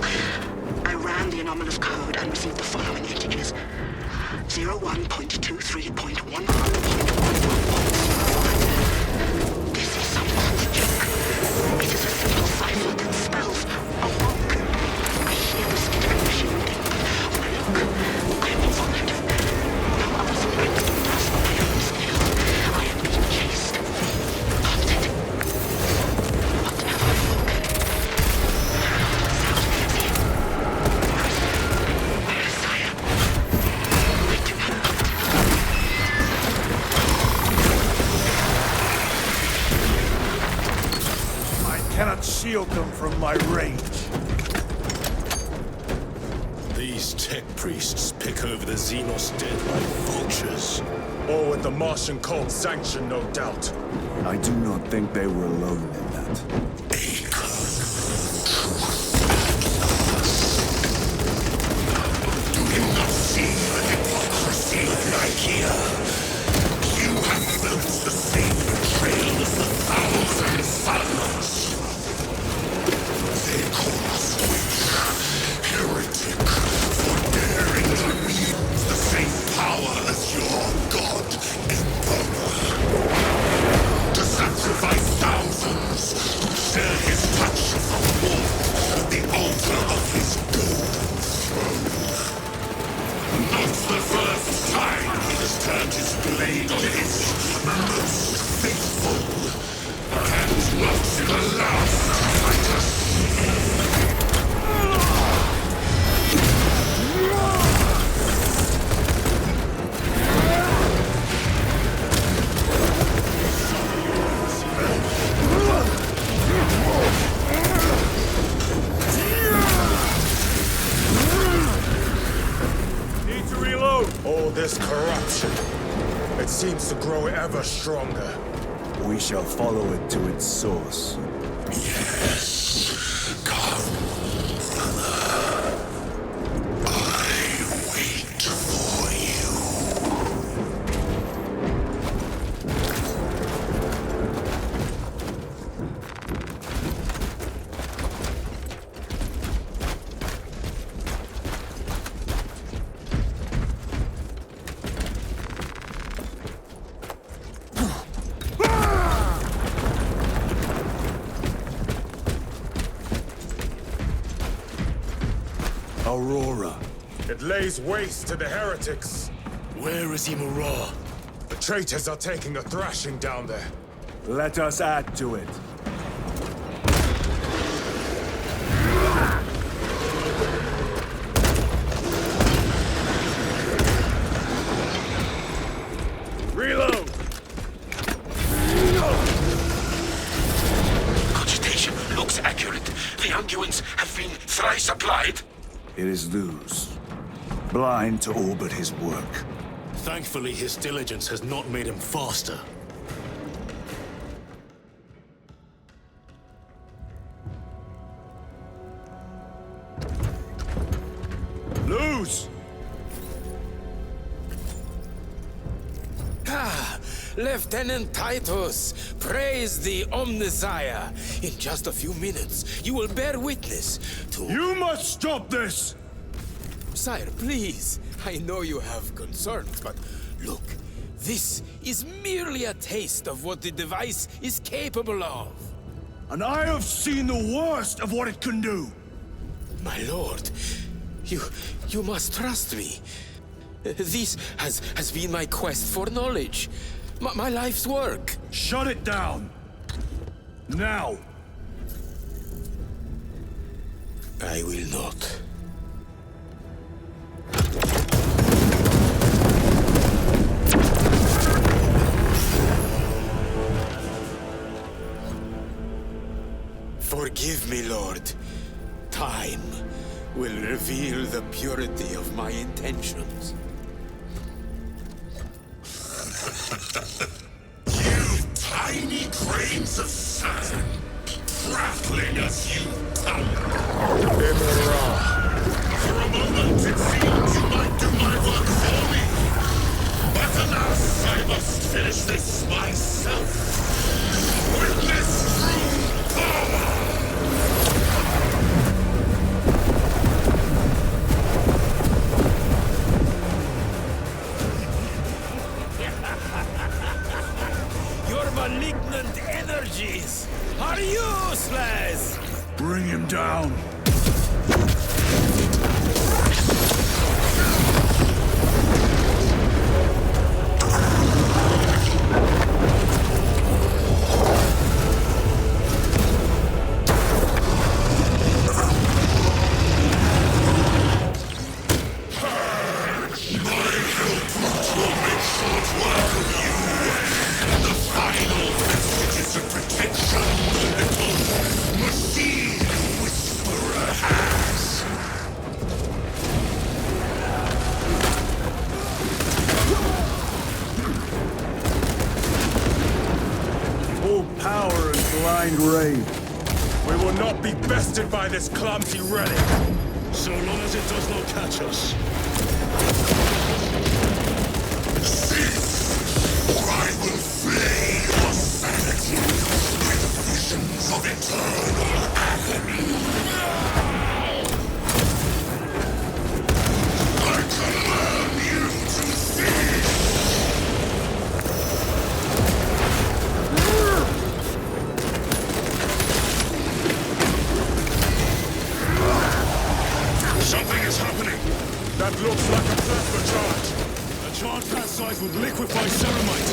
[SPEAKER 9] I ran the anomalous code and received the following integers. 01.23.11.11.05. This is some cruel joke. It is a simple cipher that spells a rock. I hear the skittering machine ding, but when I look, I am followed. No other select does on my own scale. I am being chased. Hunted. Whatever I look. Sound here. Messiah. I do not hunt.
[SPEAKER 3] I cannot shield them from my range.
[SPEAKER 2] These tech priests pick over the Xenos dead like vultures.
[SPEAKER 8] Or with the Martian cult's sanction, no doubt.
[SPEAKER 3] I do not think they were alone in that.
[SPEAKER 6] Do you not see the hypocrisy right here? You have felt the same betrayal as the 1,000 suns. They call us witch, heretic, for daring to wield the same power as your god, Emperor. To sacrifice thousands, to share his touch of the warmth at the altar of his golden throne. Not the first time he has turned his blade on his most faithful, and not the last fighter.
[SPEAKER 3] Need to reload.
[SPEAKER 8] All this corruption, it seems to grow ever stronger.
[SPEAKER 3] We shall follow it to its source.
[SPEAKER 6] Yes, come, brother. I wait for you.
[SPEAKER 3] Aurora.
[SPEAKER 8] It lays waste to the heretics.
[SPEAKER 2] Where is Imura?
[SPEAKER 8] The traitors are taking a thrashing down there.
[SPEAKER 3] Let us add to it. Reload!
[SPEAKER 6] Cogitation looks accurate. The unguents have been thrice applied.
[SPEAKER 3] It is Luz. Blind to all but his work.
[SPEAKER 2] Thankfully, his diligence has not made him faster.
[SPEAKER 3] Luz!
[SPEAKER 11] Ah, Lieutenant Titus, praise the Omnisire. In just a few minutes, you will bear witness to...
[SPEAKER 3] You must stop this!
[SPEAKER 11] Sire, please. I know you have concerns, but look, this is merely a taste of what the device is capable of.
[SPEAKER 3] And I have seen the worst of what it can do!
[SPEAKER 11] My lord, you must trust me. This has been my quest for knowledge. My life's work.
[SPEAKER 3] Shut it down! Now!
[SPEAKER 11] I will not. Forgive me, Lord. Time will reveal the purity of my intentions.
[SPEAKER 6] You tiny grains of sand, prattling as you come. For a moment it seemed you might do my work for me. But alas, I must finish this myself. With this true power.
[SPEAKER 11] Your malignant energies are useless!
[SPEAKER 3] Bring him down! Power and blind rage.
[SPEAKER 8] We will not be bested by this clumsy relic.
[SPEAKER 2] So long as it does not catch us.
[SPEAKER 6] Cease, or I will flay your sanity with visions of eternal agony. I command you to cease. Something is happening.
[SPEAKER 8] That looks like a plasma charge.
[SPEAKER 2] A charge that size would liquefy ceramite.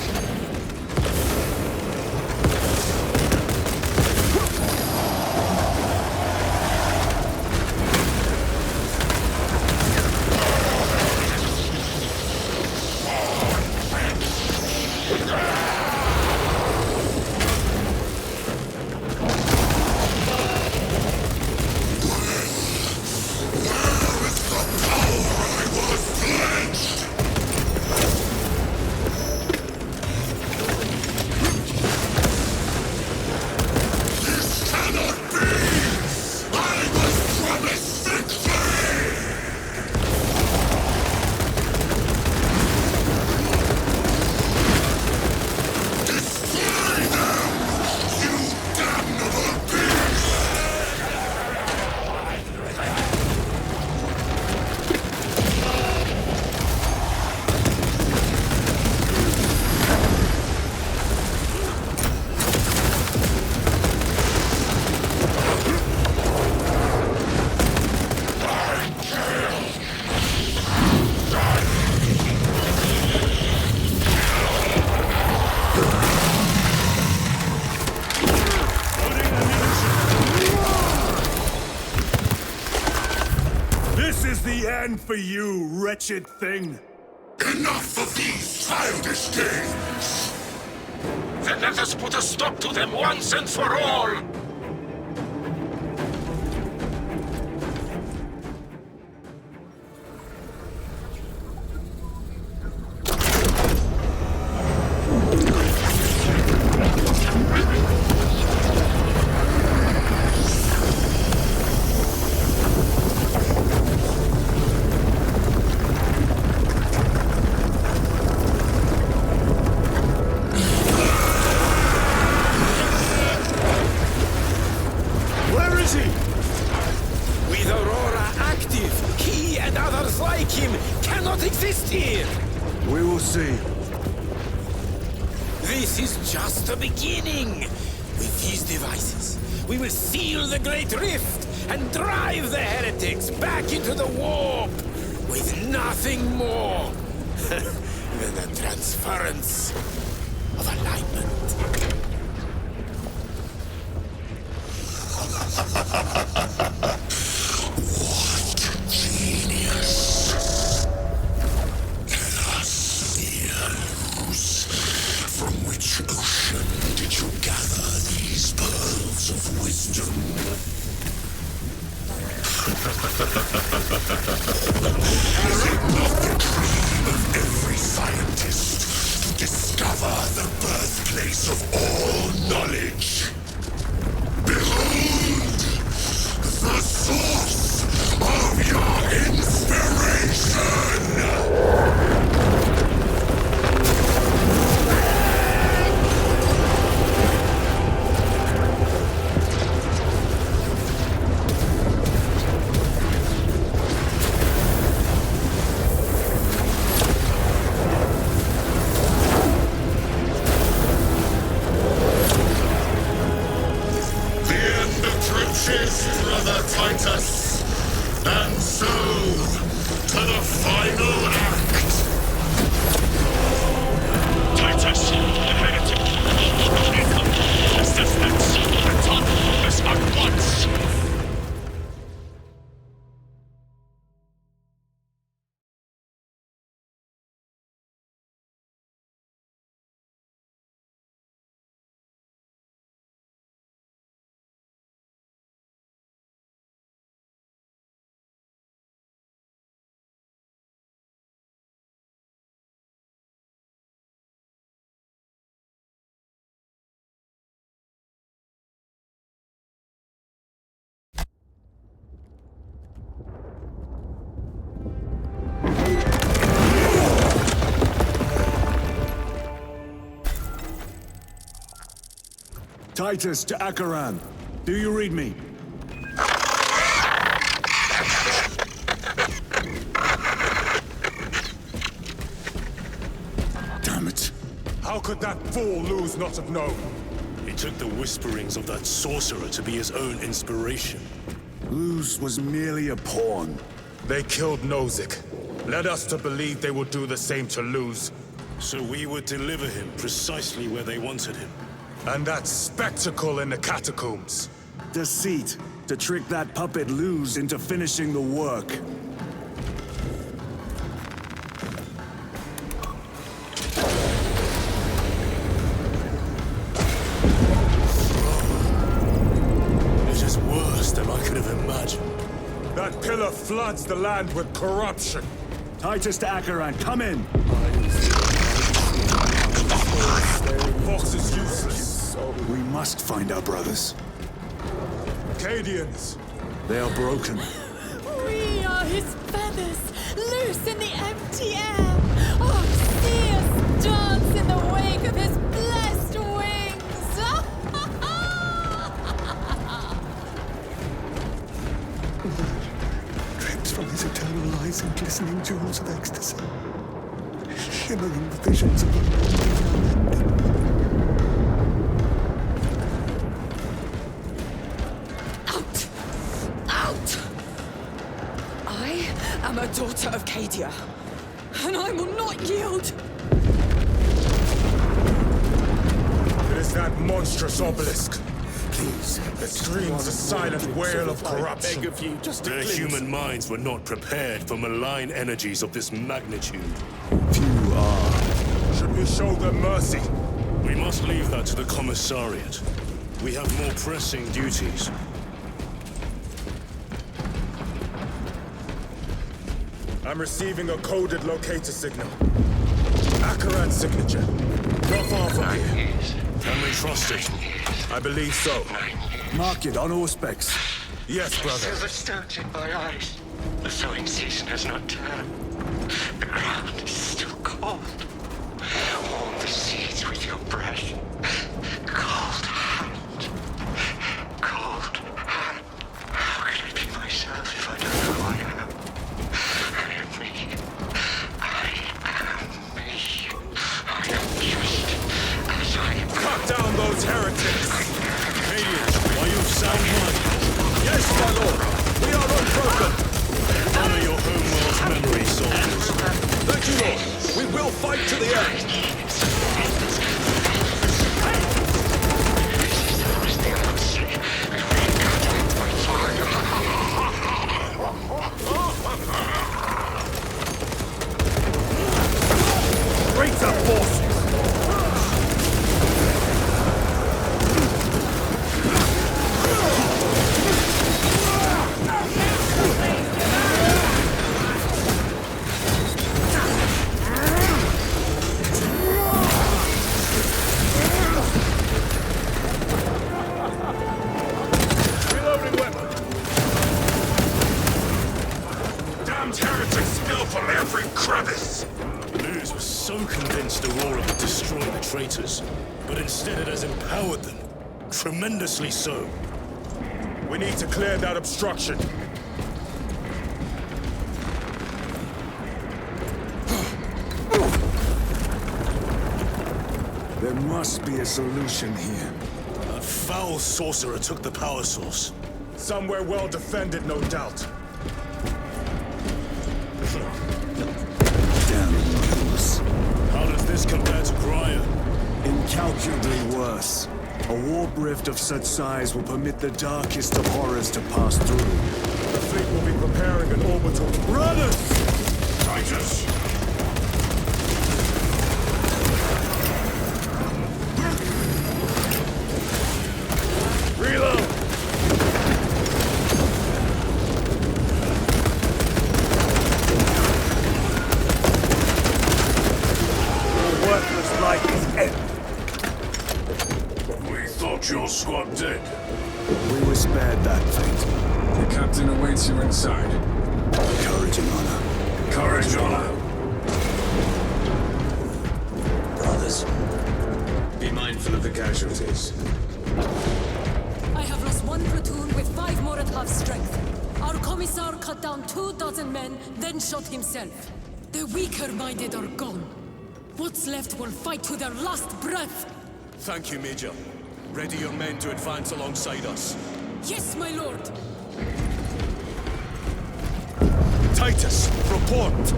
[SPEAKER 3] This is the end for you, wretched thing.
[SPEAKER 6] Enough of these childish games! Then let us put a stop to them once and for all!
[SPEAKER 11] This is just the beginning. With these devices, we will seal the Great Rift and drive the heretics back into the warp with nothing more than a transference of alignment.
[SPEAKER 6] What genius! Let us see Luz. From which ocean did you gather these pearls of wisdom? Is it not the dream of every scientist to discover the birthplace of all knowledge? Behold, the source of your inspiration! Brother Titus, and so to the final act. Titus, the heretic, assistance, return us at once.
[SPEAKER 3] Titus to Acheran. Do you read me?
[SPEAKER 8] Damn it. How could that fool Luz not have known?
[SPEAKER 2] He took the whisperings of that sorcerer to be his own inspiration.
[SPEAKER 3] Luz was merely a pawn.
[SPEAKER 8] They killed Nozick. Led us to believe they would do the same to Luz.
[SPEAKER 2] So we would deliver him precisely where they wanted him.
[SPEAKER 8] And that spectacle in the catacombs.
[SPEAKER 3] Deceit, to trick that puppet Luz into finishing the work.
[SPEAKER 2] It is worse than I could have imagined.
[SPEAKER 8] That pillar floods the land with corruption.
[SPEAKER 3] Titus to Acheran, come in!
[SPEAKER 8] Fox is useless.
[SPEAKER 3] We must find our brothers.
[SPEAKER 8] Cadians.
[SPEAKER 3] They are broken.
[SPEAKER 12] We are his feathers, loose in the empty air. Oh, see us dance in the wake of his blessed wings.
[SPEAKER 5] Drips from his eternal eyes and glistening jewels of ecstasy. Shimmering visions of a unending.
[SPEAKER 12] I am a daughter of Cadia, and I will not yield.
[SPEAKER 8] It is that monstrous obelisk. Please.
[SPEAKER 4] It screams a silent wail of corruption.
[SPEAKER 8] Beg of you, just a
[SPEAKER 2] Their
[SPEAKER 8] glimpse.
[SPEAKER 2] human minds were not prepared for malign energies of this magnitude.
[SPEAKER 3] Few are.
[SPEAKER 4] Should we show them mercy?
[SPEAKER 2] We must leave that to the commissariat. We have more pressing duties.
[SPEAKER 4] I'm receiving a coded locator signal. Akaran's signature. Not far from here.
[SPEAKER 2] Can we trust it?
[SPEAKER 4] I believe so.
[SPEAKER 3] Mark it on all specs.
[SPEAKER 4] Yes, brother.
[SPEAKER 5] Still astounded in my eyes. The sowing season has not turned. The ground is still cold. Warm the seeds with your breath. Cold hand. Cold hand. How can I be myself if I don't know who I am? I am me. I am me. I am just as I am.
[SPEAKER 4] Cut down those heretics!
[SPEAKER 2] Radiant, are you of sound mind?
[SPEAKER 4] Yes, my lord! We are unbroken!
[SPEAKER 2] Honor your homeworld's memory, soldiers.
[SPEAKER 4] Thank you, lord! We will fight to the end! Greater forces! Reloading weapon! Damned heretics spill from every crevice!
[SPEAKER 2] Luz was so convinced Aurora would destroy the traitors, but instead it has empowered them. Tremendously so.
[SPEAKER 4] We need to clear that obstruction.
[SPEAKER 3] There must be a solution here.
[SPEAKER 2] That foul sorcerer took the power source.
[SPEAKER 4] Somewhere well defended, no doubt.
[SPEAKER 3] Damn Luz.
[SPEAKER 2] How does this compare to Graya?
[SPEAKER 3] Incalculably worse. A warp rift of such size will permit the darkest of horrors to pass through.
[SPEAKER 4] The fleet will be preparing an orbital.
[SPEAKER 3] Brothers!
[SPEAKER 6] Titus!
[SPEAKER 4] Reload! Your worthless life is ended.
[SPEAKER 6] We thought your squad dead.
[SPEAKER 3] We were spared that fate.
[SPEAKER 10] The captain awaits you inside.
[SPEAKER 3] Courage and honor.
[SPEAKER 6] Courage, honor.
[SPEAKER 10] Brothers, be mindful of the casualties.
[SPEAKER 12] I have lost one platoon with 5 more at half strength. Our commissar cut down 24 men, then shot himself. The weaker-minded are gone. What's left will fight to their last breath.
[SPEAKER 1] Thank you, Major. Ready your men to advance alongside us.
[SPEAKER 12] Yes, my lord.
[SPEAKER 1] Titus, report!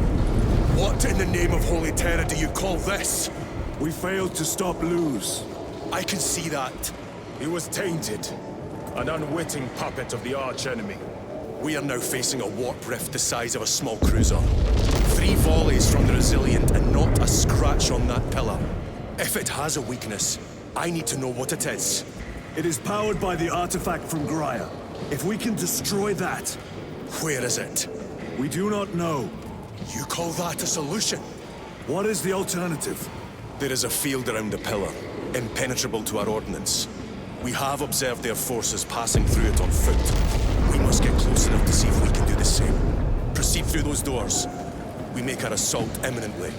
[SPEAKER 1] What in the name of Holy Terror do you call this?
[SPEAKER 3] We failed to stop Luz.
[SPEAKER 1] I can see that.
[SPEAKER 4] He was tainted. An unwitting puppet of the arch-enemy.
[SPEAKER 1] We are now facing a warp rift the size of a small cruiser. 3 volleys from the Resilient and not a scratch on that pillar. If it has a weakness, I need to know what it is.
[SPEAKER 3] It is powered by the artifact from Graya. If we can destroy that...
[SPEAKER 1] Where is it?
[SPEAKER 3] We do not know.
[SPEAKER 1] You call that a solution?
[SPEAKER 3] What is the alternative?
[SPEAKER 1] There is a field around the pillar, impenetrable to our ordnance. We have observed their forces passing through it on foot. We must get close enough to see if we can do the same. Proceed through those doors. We make our assault imminently.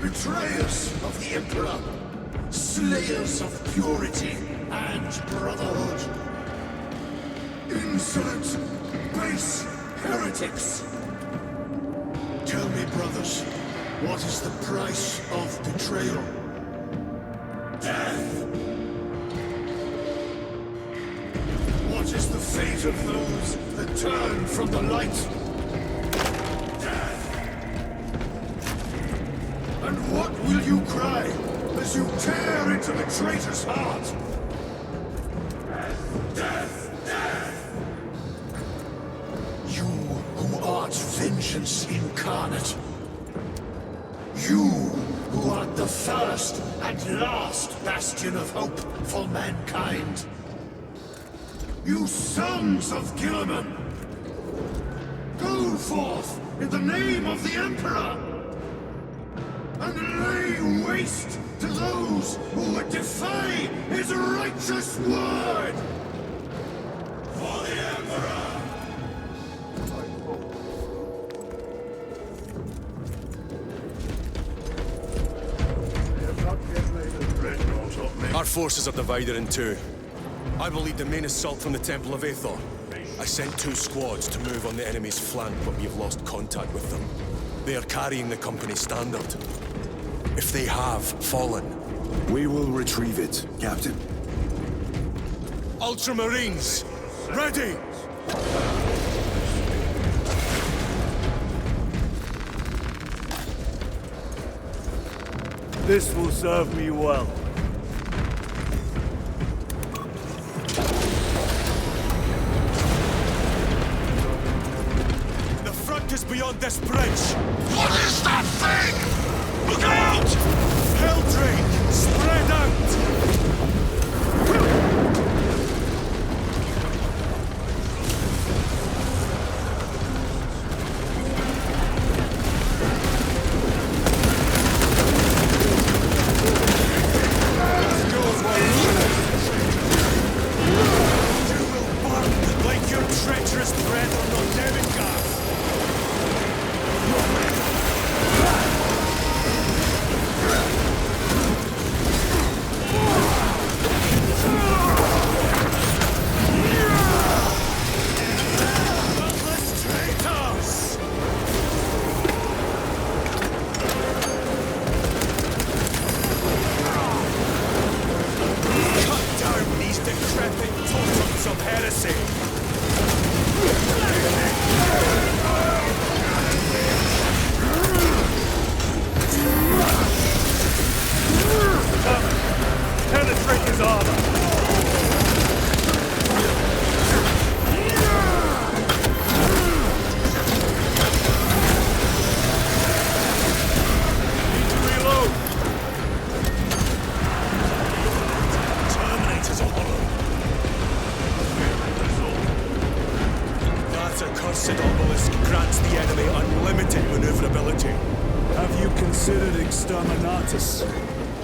[SPEAKER 6] Betrayers of the Emperor, slayers of purity and brotherhood, insolent, base heretics. Tell me, brothers,
[SPEAKER 5] What is the price of betrayal? Death. What is the fate of those that turn from the light? Death. And what will you cry as you tear into the traitor's heart? Death! Death! You who art vengeance incarnate. You who art the first and last bastion of hope for mankind. You sons of Gilliman! Go forth in the name of the Emperor! And lay waste to those who would defy his righteous word! For the Emperor!
[SPEAKER 1] Our forces are divided in two. I will lead the main assault from the Temple of Aethor. I sent 2 squads to move on the enemy's flank, but we have lost contact with them. They are carrying the company standard. If they have fallen,
[SPEAKER 3] we will retrieve it, Captain.
[SPEAKER 1] Ultramarines, ready!
[SPEAKER 3] This will serve me well.
[SPEAKER 1] The front is beyond this bridge!
[SPEAKER 6] What is that thing? Look out!
[SPEAKER 1] Helldrake, spread out!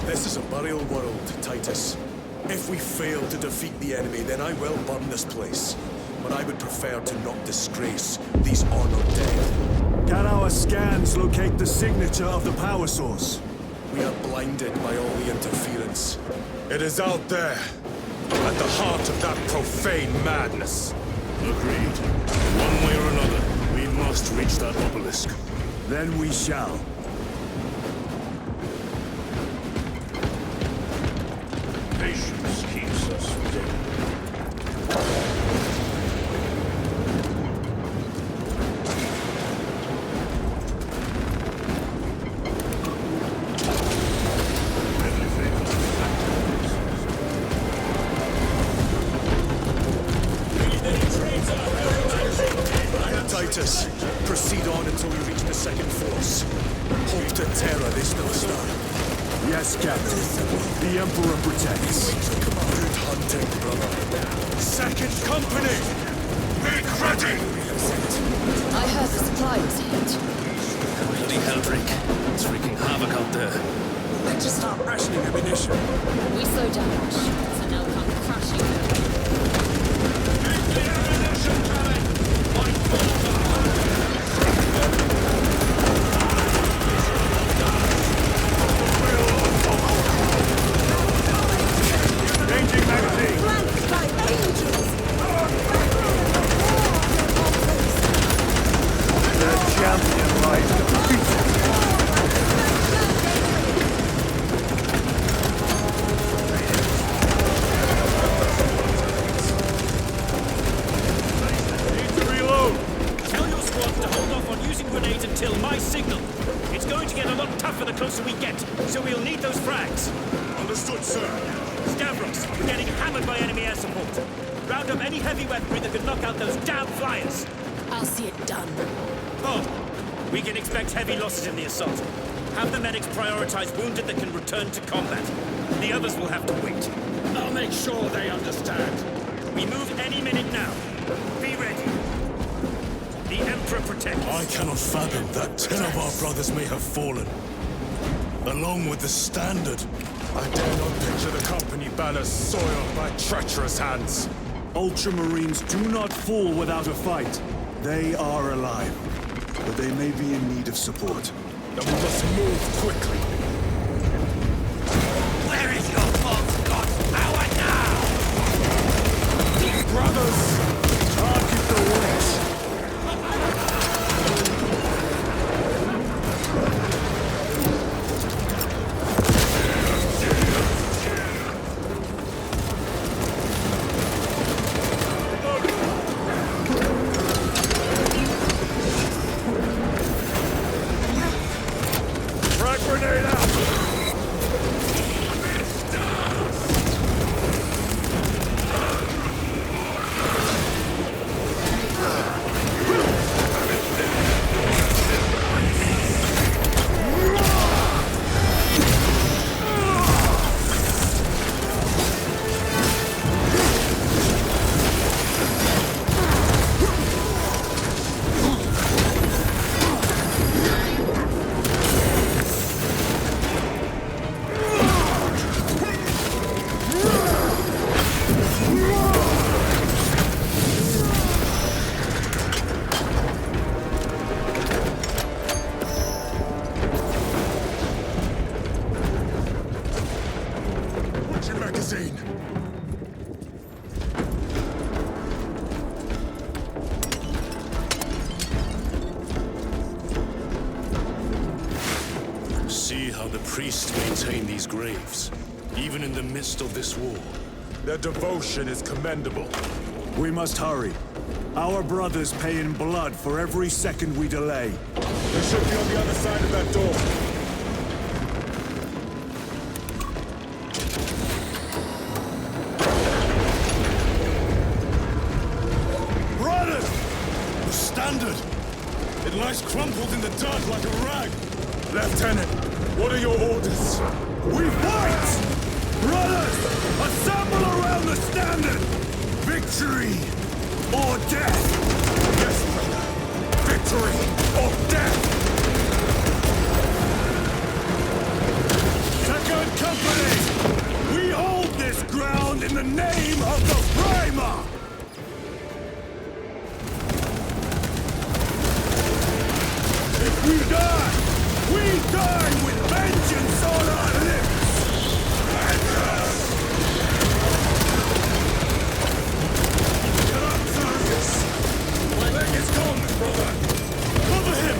[SPEAKER 1] This is a burial world, Titus. If we fail to defeat the enemy, then I will burn this place. But I would prefer to not disgrace these honored dead.
[SPEAKER 3] Can our scans locate the signature of the power source?
[SPEAKER 1] We are blinded by all the interference.
[SPEAKER 4] It is out there, at the heart of that profane madness.
[SPEAKER 2] Agreed. One way or another, we must reach that obelisk.
[SPEAKER 3] Then we shall.
[SPEAKER 2] Patience keeps us dead.
[SPEAKER 1] Titus, proceed on until we reach the second force. Hope to Terra they still stand.
[SPEAKER 3] Yes, Captain. The Emperor protects.
[SPEAKER 1] Good hunting, brother. Second company!
[SPEAKER 6] Make ready!
[SPEAKER 12] I heard the supply was hit.
[SPEAKER 13] Bloody Helldrake. It's wreaking havoc out there.
[SPEAKER 11] Let's just start rationing ammunition.
[SPEAKER 12] We slow down, so now come crashing.
[SPEAKER 3] Changing magazine!
[SPEAKER 12] Flanked by angels!
[SPEAKER 3] Their champion lies defeated!
[SPEAKER 14] tougher the closer we get, so we'll need those frags.
[SPEAKER 4] Understood, sir.
[SPEAKER 14] Stavros, we're getting hammered by enemy air support. Round up any heavy weaponry that could knock out those damn flyers.
[SPEAKER 12] I'll see it done.
[SPEAKER 14] Oh, we can expect heavy losses in the assault. Have the medics prioritize wounded that can return to combat. The others will have to wait.
[SPEAKER 11] I'll make sure they understand.
[SPEAKER 14] We move any minute now. Be ready. The Emperor protects.
[SPEAKER 8] I cannot fathom that 10 of our brothers may have fallen. Along with the Standard.
[SPEAKER 4] I dare not picture the company banners soiled by treacherous hands.
[SPEAKER 3] Ultramarines do not fall without a fight. They are alive, but they may be in need of support.
[SPEAKER 4] Then we must move quickly.
[SPEAKER 11] Where is your false god's power now?
[SPEAKER 3] Brothers, target the witch.
[SPEAKER 2] Priests maintain these graves, even in the midst of this war.
[SPEAKER 4] Their devotion is commendable.
[SPEAKER 3] We must hurry. Our brothers pay in blood for every second we delay.
[SPEAKER 4] They should be on the other side of that door.
[SPEAKER 8] Brothers! The Standard! It lies crumpled in the dirt like a rag.
[SPEAKER 4] Lieutenant, what are your orders?
[SPEAKER 3] We fight! Brothers, assemble around the Standard! Victory or death!
[SPEAKER 4] Yes, brother. Victory or death!
[SPEAKER 3] Second Company! We hold this ground in the name of the Primer! If we die! We die with vengeance on our lips!
[SPEAKER 4] Get up, Zargus! My leg is gone, brother!
[SPEAKER 3] Cover him!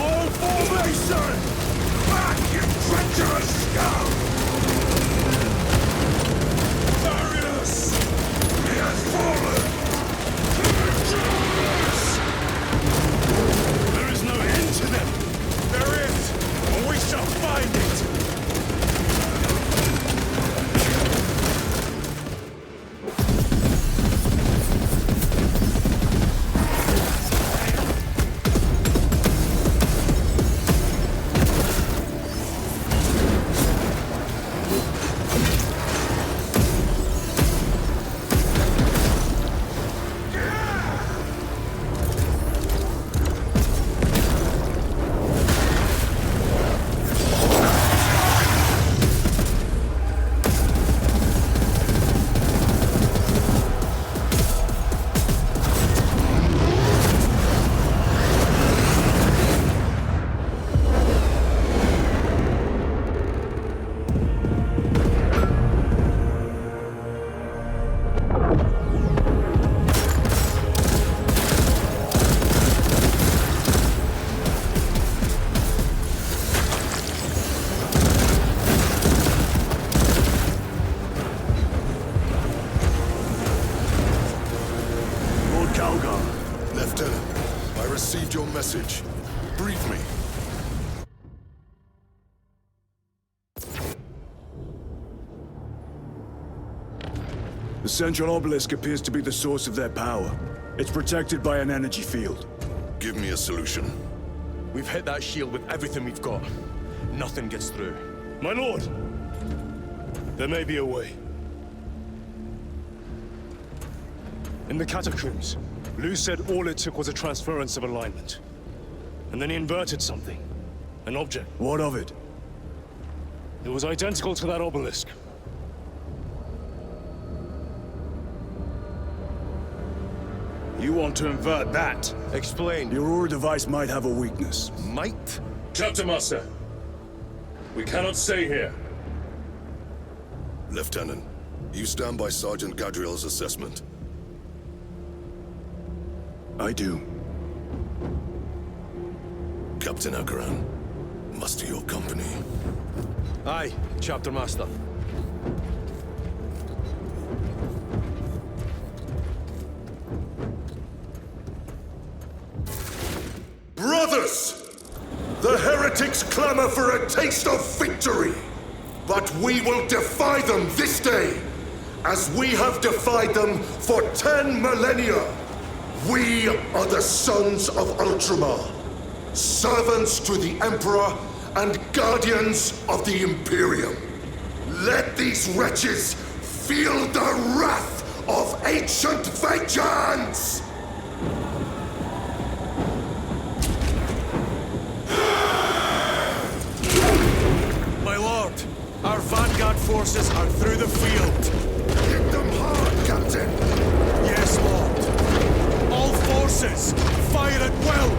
[SPEAKER 3] All formation!
[SPEAKER 6] Back, you treacherous scum!
[SPEAKER 4] Darius!
[SPEAKER 6] He has fallen!
[SPEAKER 8] There is no end to them!
[SPEAKER 4] There is, and we shall find it!
[SPEAKER 6] Lieutenant, I received your message. Brief me.
[SPEAKER 3] The central obelisk appears to be the source of their power. It's protected by an energy field.
[SPEAKER 6] Give me a solution.
[SPEAKER 1] We've hit that shield with everything we've got. Nothing gets through.
[SPEAKER 2] My lord! There may be a way. In the catacombs, Lu said all it took was a transference of alignment. And then he inverted something. An object.
[SPEAKER 3] What of it?
[SPEAKER 2] It was identical to that obelisk. You want to invert that?
[SPEAKER 1] Explain.
[SPEAKER 3] The Aurora device might have a weakness.
[SPEAKER 1] Might?
[SPEAKER 2] Captain Master, we cannot stay here.
[SPEAKER 6] Lieutenant, you stand by Sergeant Gadriel's assessment.
[SPEAKER 3] I do.
[SPEAKER 6] Captain Akaran, muster your company.
[SPEAKER 1] Aye, Chapter Master.
[SPEAKER 6] Brothers! The heretics clamor for a taste of victory. But we will defy them this day, as we have defied them for 10 millennia. We are the sons of Ultramar, servants to the Emperor and guardians of the Imperium. Let these wretches feel the wrath of ancient vengeance!
[SPEAKER 1] My lord, our vanguard forces are through the field.
[SPEAKER 6] Hit them hard, Captain!
[SPEAKER 1] Yes, Lord. All forces, fire at will!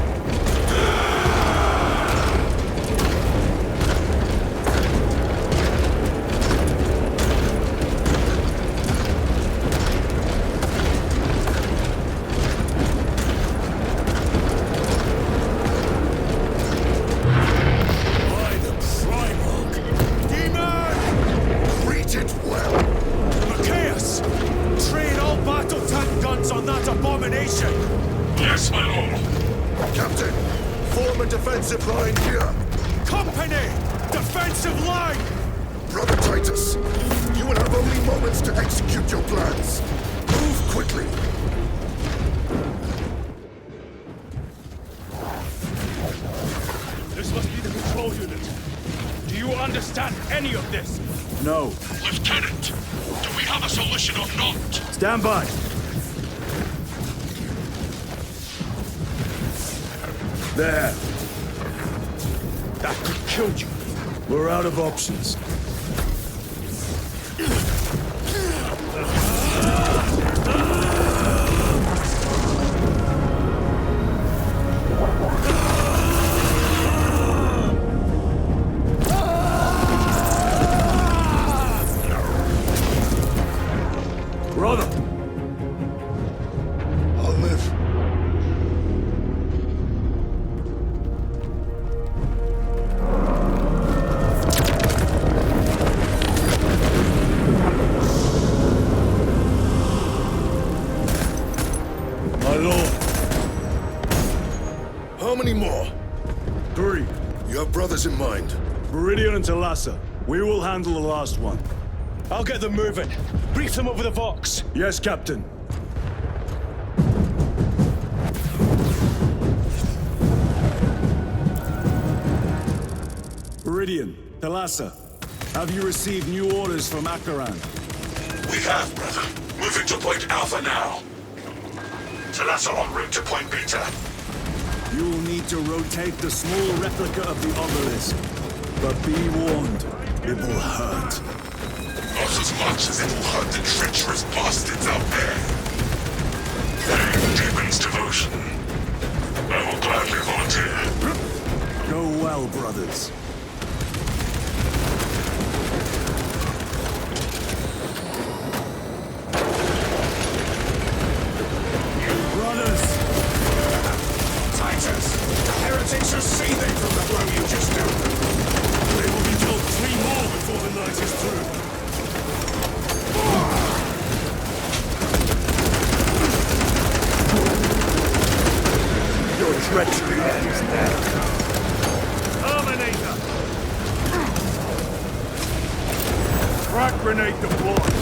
[SPEAKER 6] Yes, my lord. Captain, form a defensive line here.
[SPEAKER 1] Company! Defensive line!
[SPEAKER 6] Brother Titus, you will have only moments to execute your plans. Move quickly.
[SPEAKER 2] This must be the control unit. Do you understand any of this?
[SPEAKER 3] No.
[SPEAKER 6] Lieutenant, do we have a solution or not?
[SPEAKER 3] Stand by. There.
[SPEAKER 2] That could kill you.
[SPEAKER 3] We're out of options. Brother!
[SPEAKER 6] I'll live.
[SPEAKER 3] My lord.
[SPEAKER 6] How many more?
[SPEAKER 3] 3.
[SPEAKER 6] You have brothers in mind.
[SPEAKER 3] Viridian and Talassa. We will handle the last one.
[SPEAKER 2] I'll get them moving. Brief them over the Vox.
[SPEAKER 3] Yes, Captain. Viridian, Talassa, have you received new orders from Akaran?
[SPEAKER 6] We have, brother. Moving to Point Alpha now. Talassa en route to Point Beta.
[SPEAKER 3] You will need to rotate the small replica of the obelisk. But be warned, it will hurt.
[SPEAKER 6] Not as much as it will hurt the treacherous bastards out there. Their deepens devotion. I will gladly volunteer.
[SPEAKER 3] Go well, brothers.
[SPEAKER 6] Titus, the heretics are seething from the blow you just dealt them.
[SPEAKER 2] They will be killed 3 more before the night is through.
[SPEAKER 3] Your treachery ends now.
[SPEAKER 2] Terminator!
[SPEAKER 3] Frag grenade deployed.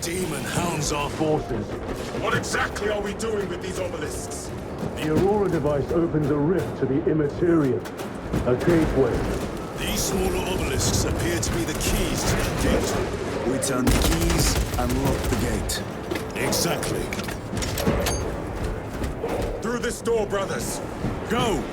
[SPEAKER 8] demon hounds our forces.
[SPEAKER 4] What exactly are we doing with these obelisks?
[SPEAKER 15] The Aurora device opens a rift to the Immaterium, a gateway.
[SPEAKER 8] These smaller obelisks appear to be the keys to that gate.
[SPEAKER 3] We turn the keys and lock the gate.
[SPEAKER 8] Exactly.
[SPEAKER 4] Through this door, brothers.
[SPEAKER 3] Go!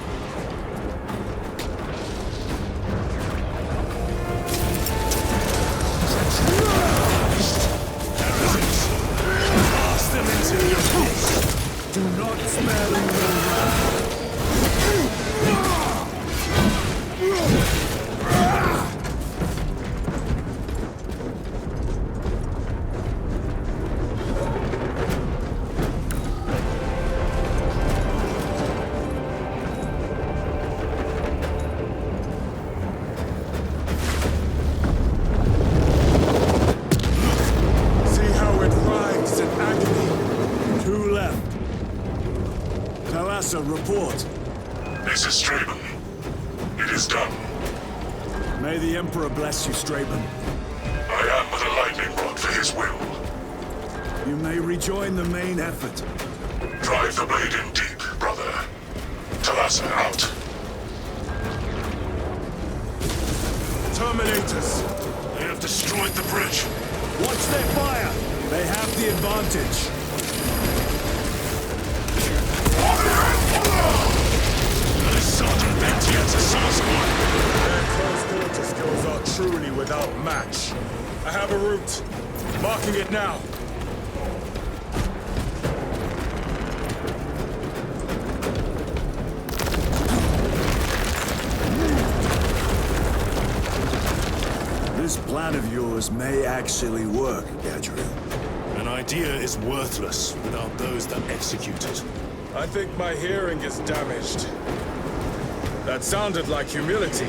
[SPEAKER 8] Cast them into the abyss.
[SPEAKER 3] Do not spare them no wrath. Report.
[SPEAKER 6] This is Straben. It is done.
[SPEAKER 3] May the Emperor bless you, Straben.
[SPEAKER 6] I am but a lightning rod for his will.
[SPEAKER 3] You may rejoin the main effort.
[SPEAKER 6] Drive the blade in deep, brother. Talassa out.
[SPEAKER 4] Terminators!
[SPEAKER 8] They have destroyed the bridge.
[SPEAKER 3] Watch their fire! They have the advantage.
[SPEAKER 8] Sergeant Bentiet's a Sasquatch.
[SPEAKER 4] Their close-quarter skills are truly without match. I have a route. Marking it now.
[SPEAKER 3] This plan of yours may actually work, Gadriel.
[SPEAKER 8] An idea is worthless without those that execute it.
[SPEAKER 4] I think my hearing is damaged. That sounded like humility.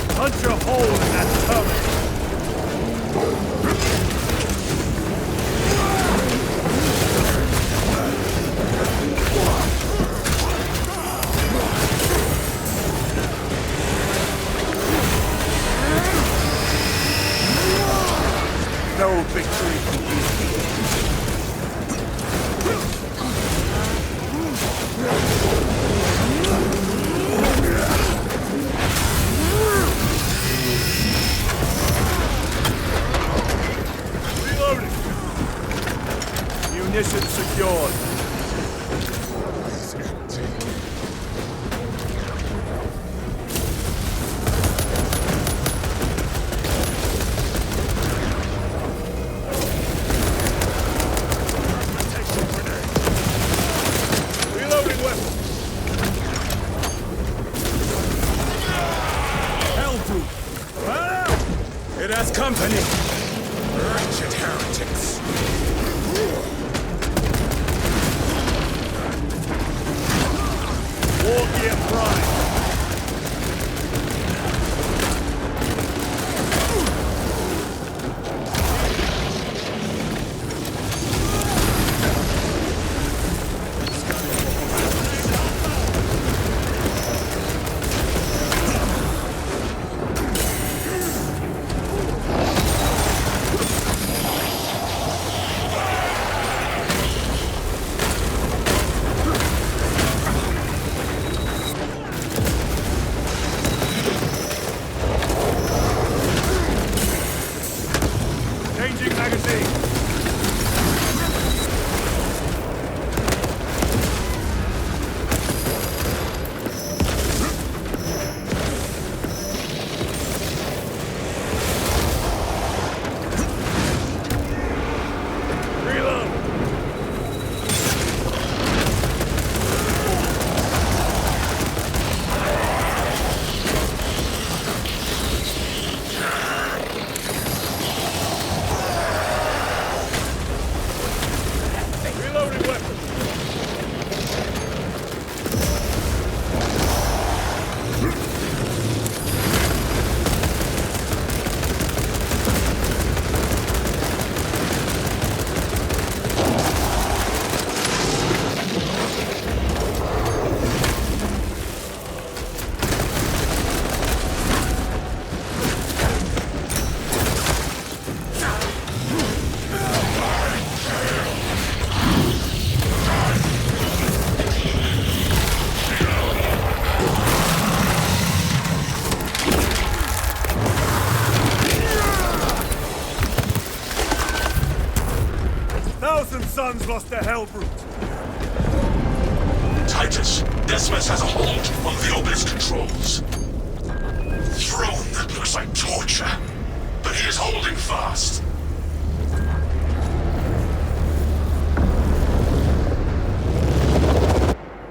[SPEAKER 3] Punch a hole in that turret! No victory can be reloading. Munitions secured.
[SPEAKER 4] It has company! Wretched heretics!
[SPEAKER 3] 1,000 suns lost to Hellbrute.
[SPEAKER 6] Titus, Decimus has a hold on the obelisk controls. Throne looks like torture, but he is holding fast.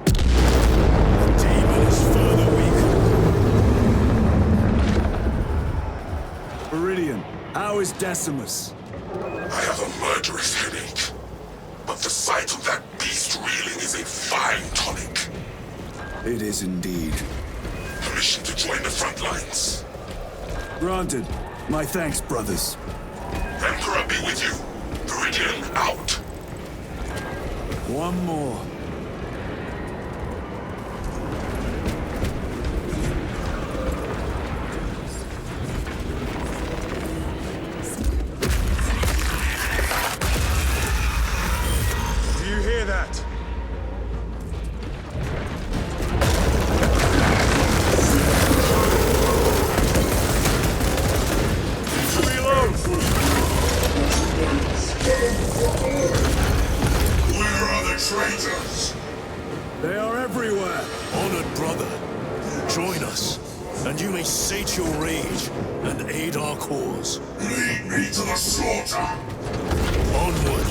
[SPEAKER 8] The demon is further weakened.
[SPEAKER 3] Viridian, how is Decimus?
[SPEAKER 6] I have a murderous headache, but the sight of that beast reeling is a fine tonic.
[SPEAKER 3] It is indeed.
[SPEAKER 6] Permission to join the front lines.
[SPEAKER 3] Granted. My thanks, brothers.
[SPEAKER 6] Emperor be with you. Viridian out.
[SPEAKER 3] One more.
[SPEAKER 4] Do you hear that?
[SPEAKER 6] Where are the traitors?
[SPEAKER 3] They are everywhere.
[SPEAKER 8] Honored brother, join us, and you may sate your rage and aid our cause.
[SPEAKER 6] Lead me to the slaughter.
[SPEAKER 8] Onward.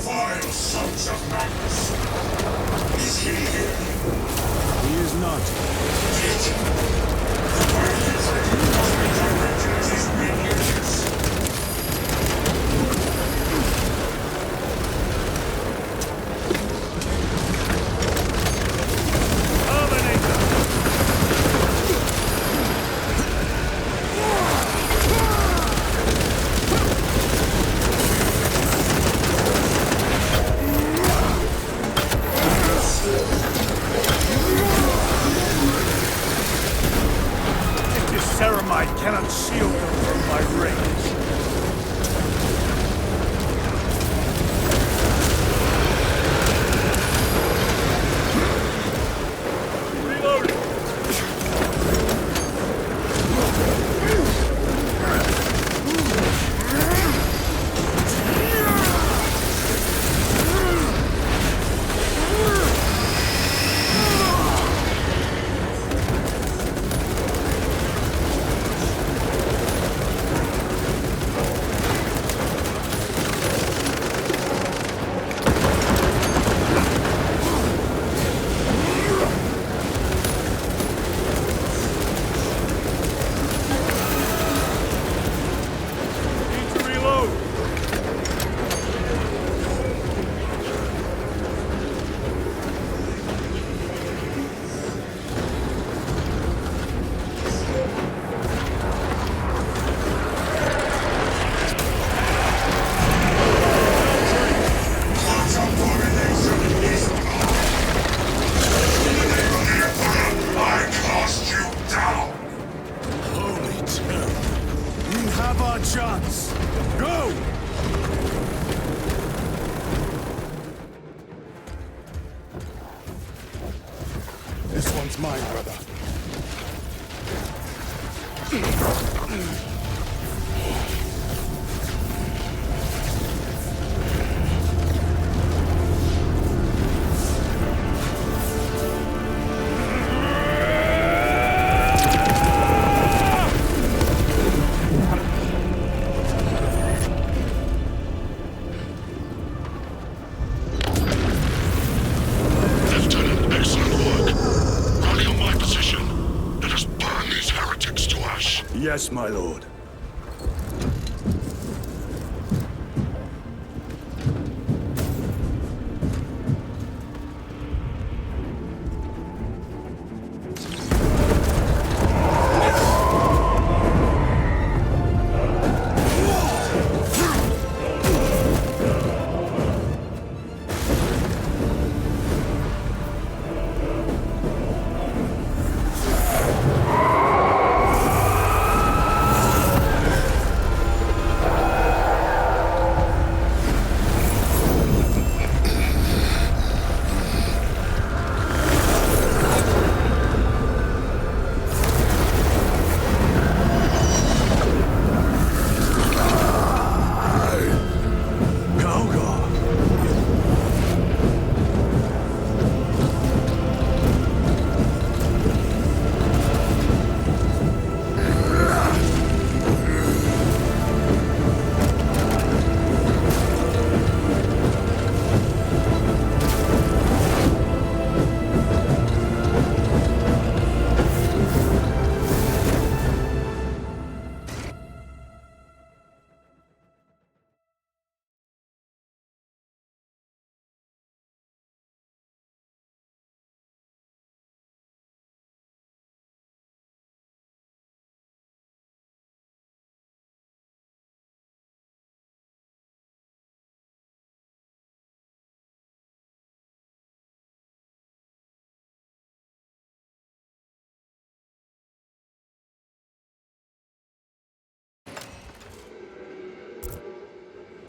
[SPEAKER 6] Vile sons of madness. Is he here?
[SPEAKER 3] He is not.
[SPEAKER 6] The violence must be directed at his minions.
[SPEAKER 3] This ceramide cannot shield them from my rage. Reloading! Need to reload!
[SPEAKER 6] What abomination is in the name of the Emperor, I cast you down.
[SPEAKER 8] Holy terror.
[SPEAKER 3] We have our chance. Go! This one's mine, brother.
[SPEAKER 6] Lieutenant, excellent work. Rally on my position. Let us burn these heretics to ash.
[SPEAKER 3] Yes, my lord.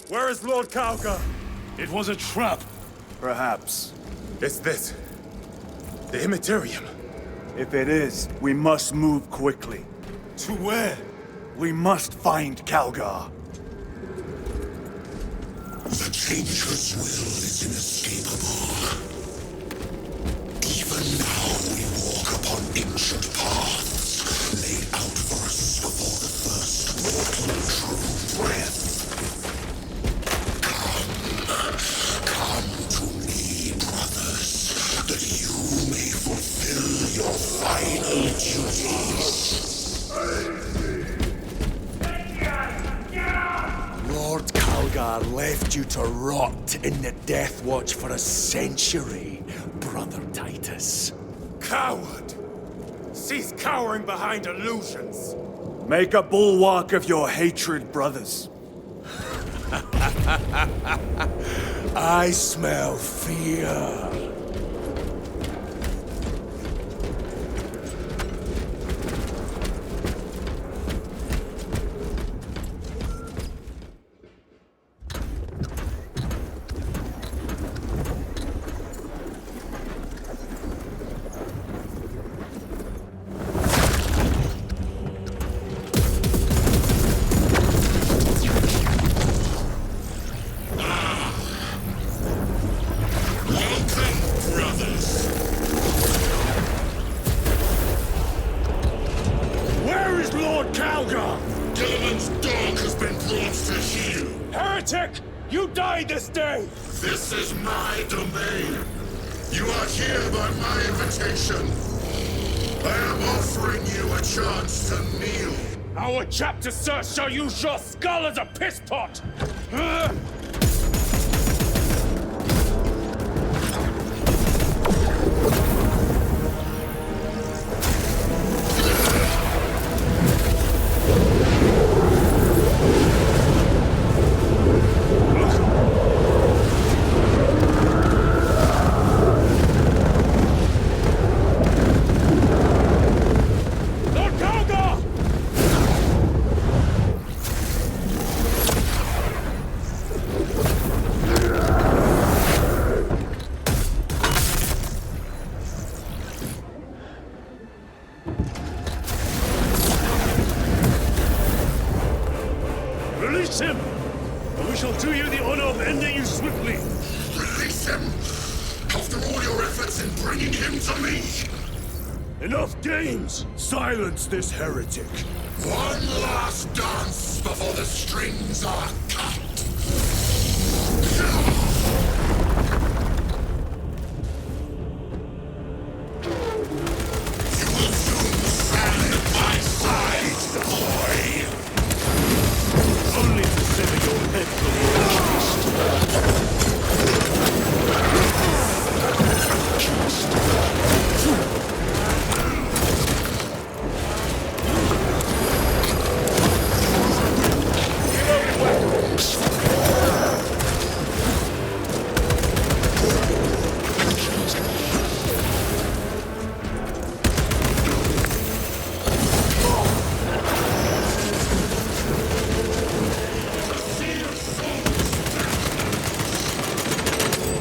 [SPEAKER 3] Where is Lord Kauka?
[SPEAKER 8] It was a trap.
[SPEAKER 3] Perhaps.
[SPEAKER 4] It's this. The Immaterium.
[SPEAKER 3] If it is, we must move quickly.
[SPEAKER 8] To where?
[SPEAKER 3] We must find Calgar.
[SPEAKER 6] The Changer's will is inescapable. Even now we walk upon ancient paths, laid out for us before the first mortal true breath. Come to me, brothers, that you may fulfill your final duties.
[SPEAKER 5] Lord Calgar left you to rot in the Death Watch for a century, Brother Titus.
[SPEAKER 4] Coward! Cease cowering behind illusions!
[SPEAKER 3] Make a bulwark of your hatred, brothers.
[SPEAKER 5] I smell fear.
[SPEAKER 6] This is my domain. You are here by my invitation. I am offering you a chance to kneel.
[SPEAKER 4] Our chapter, sir, shall use your skull as a piss pot!
[SPEAKER 8] Release him! And we shall do you the honor of ending you swiftly.
[SPEAKER 6] Release him! After all your efforts in bringing him to me!
[SPEAKER 8] Enough games!
[SPEAKER 3] Silence this heretic.
[SPEAKER 6] One last dance before the strings are cut! You will soon stand at my side, boy!
[SPEAKER 8] Only to sever your head from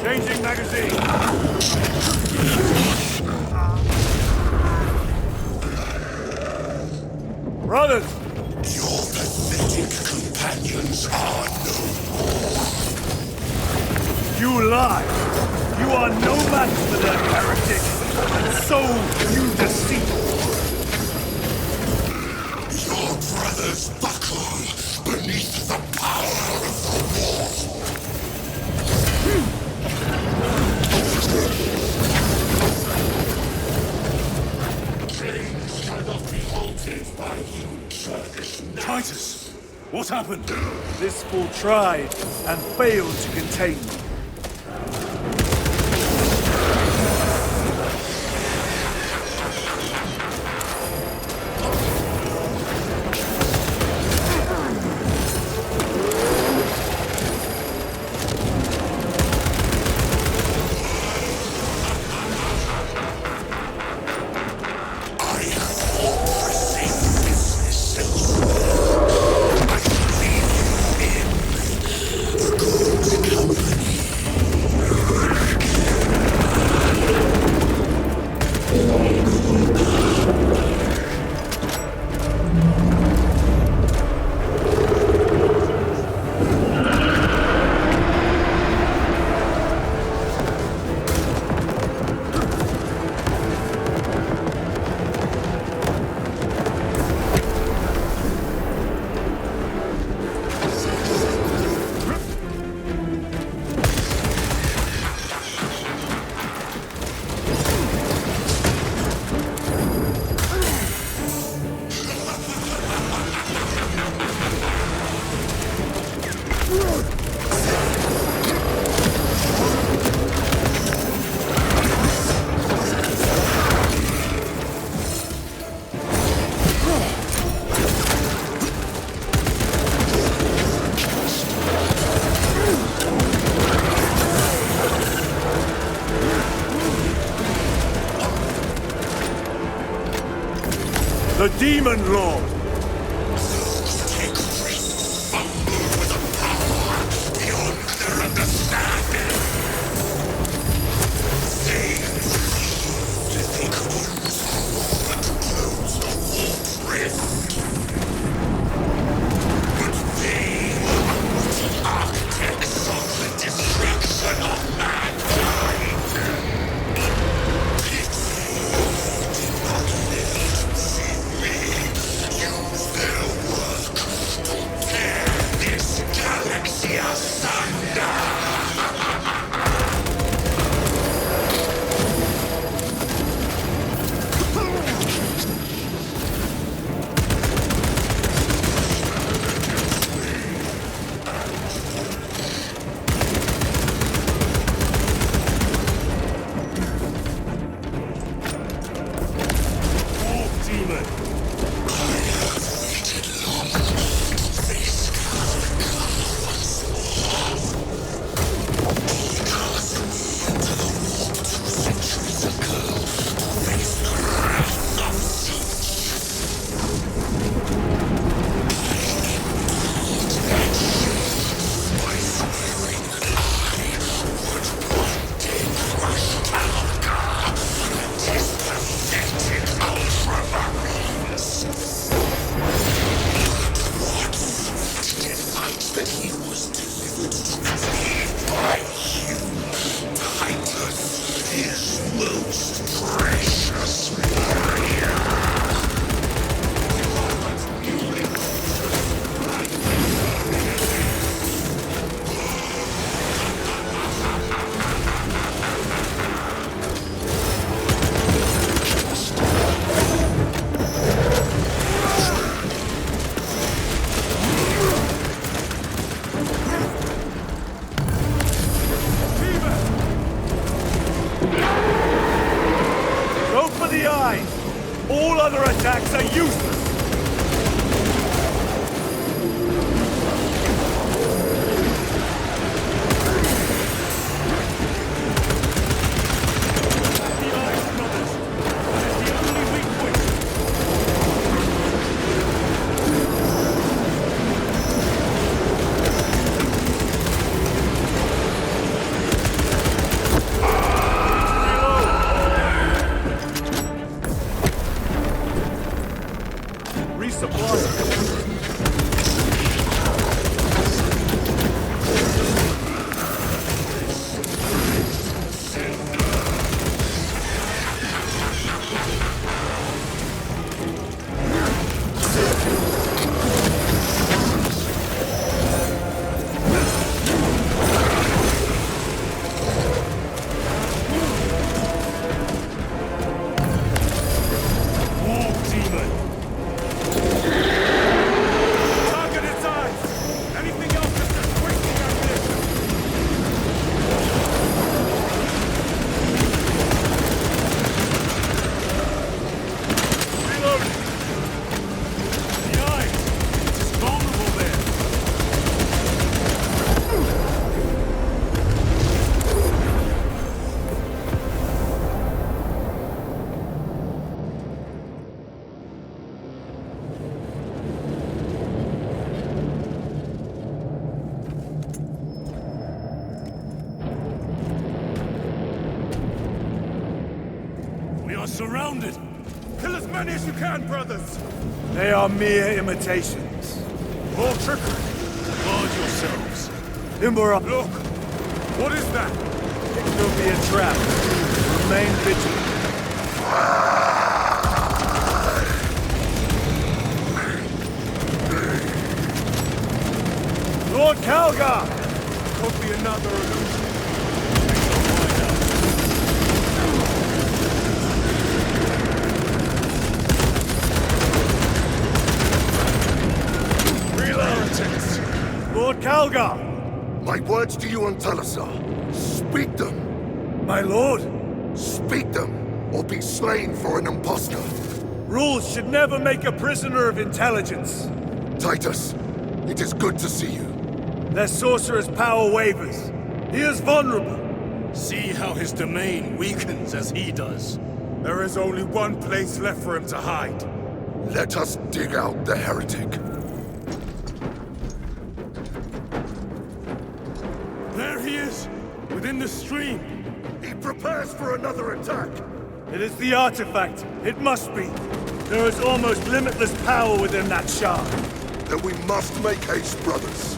[SPEAKER 3] Changing magazine. Brothers!
[SPEAKER 6] Your pathetic companions are no more.
[SPEAKER 3] You lie! You are no match for them, heretic! And so you deceive!
[SPEAKER 6] Your brothers buckle beneath the power of the war. Change cannot be halted by you, Turkish.
[SPEAKER 8] Titus! What happened?
[SPEAKER 3] This fool tried and failed to contain me. The Demon Lord!
[SPEAKER 6] Those terrorists fumble with a power beyond their understanding. They believed they could use war to close the warp rift. But they were unwitting architects of the destruction of mankind. People did not live to see me use their work to tear this galaxy asunder.
[SPEAKER 3] All other attacks are useless!
[SPEAKER 8] Surrounded!
[SPEAKER 3] Kill as many as you can, brothers! They are mere imitations. More trickery.
[SPEAKER 8] Guard yourselves.
[SPEAKER 3] Imbora, look! What is that? It could be a trap. Remain vigilant. Lord Calgar! Could be another illusion. Lord Calgar!
[SPEAKER 6] My words to you on Talasar. Speak them.
[SPEAKER 3] My lord?
[SPEAKER 6] Speak them, or be slain for an impostor.
[SPEAKER 3] Rules should never make a prisoner of intelligence.
[SPEAKER 6] Titus, it is good to see you.
[SPEAKER 3] Their sorcerer's power wavers. He is vulnerable.
[SPEAKER 8] See how his domain weakens as he does.
[SPEAKER 4] There is only one place left for him to hide.
[SPEAKER 6] Let us dig out the heretic.
[SPEAKER 3] There he is! Within the stream!
[SPEAKER 6] He prepares for another attack!
[SPEAKER 3] It is the artifact. It must be. There is almost limitless power within that shard.
[SPEAKER 6] Then we must make haste, brothers.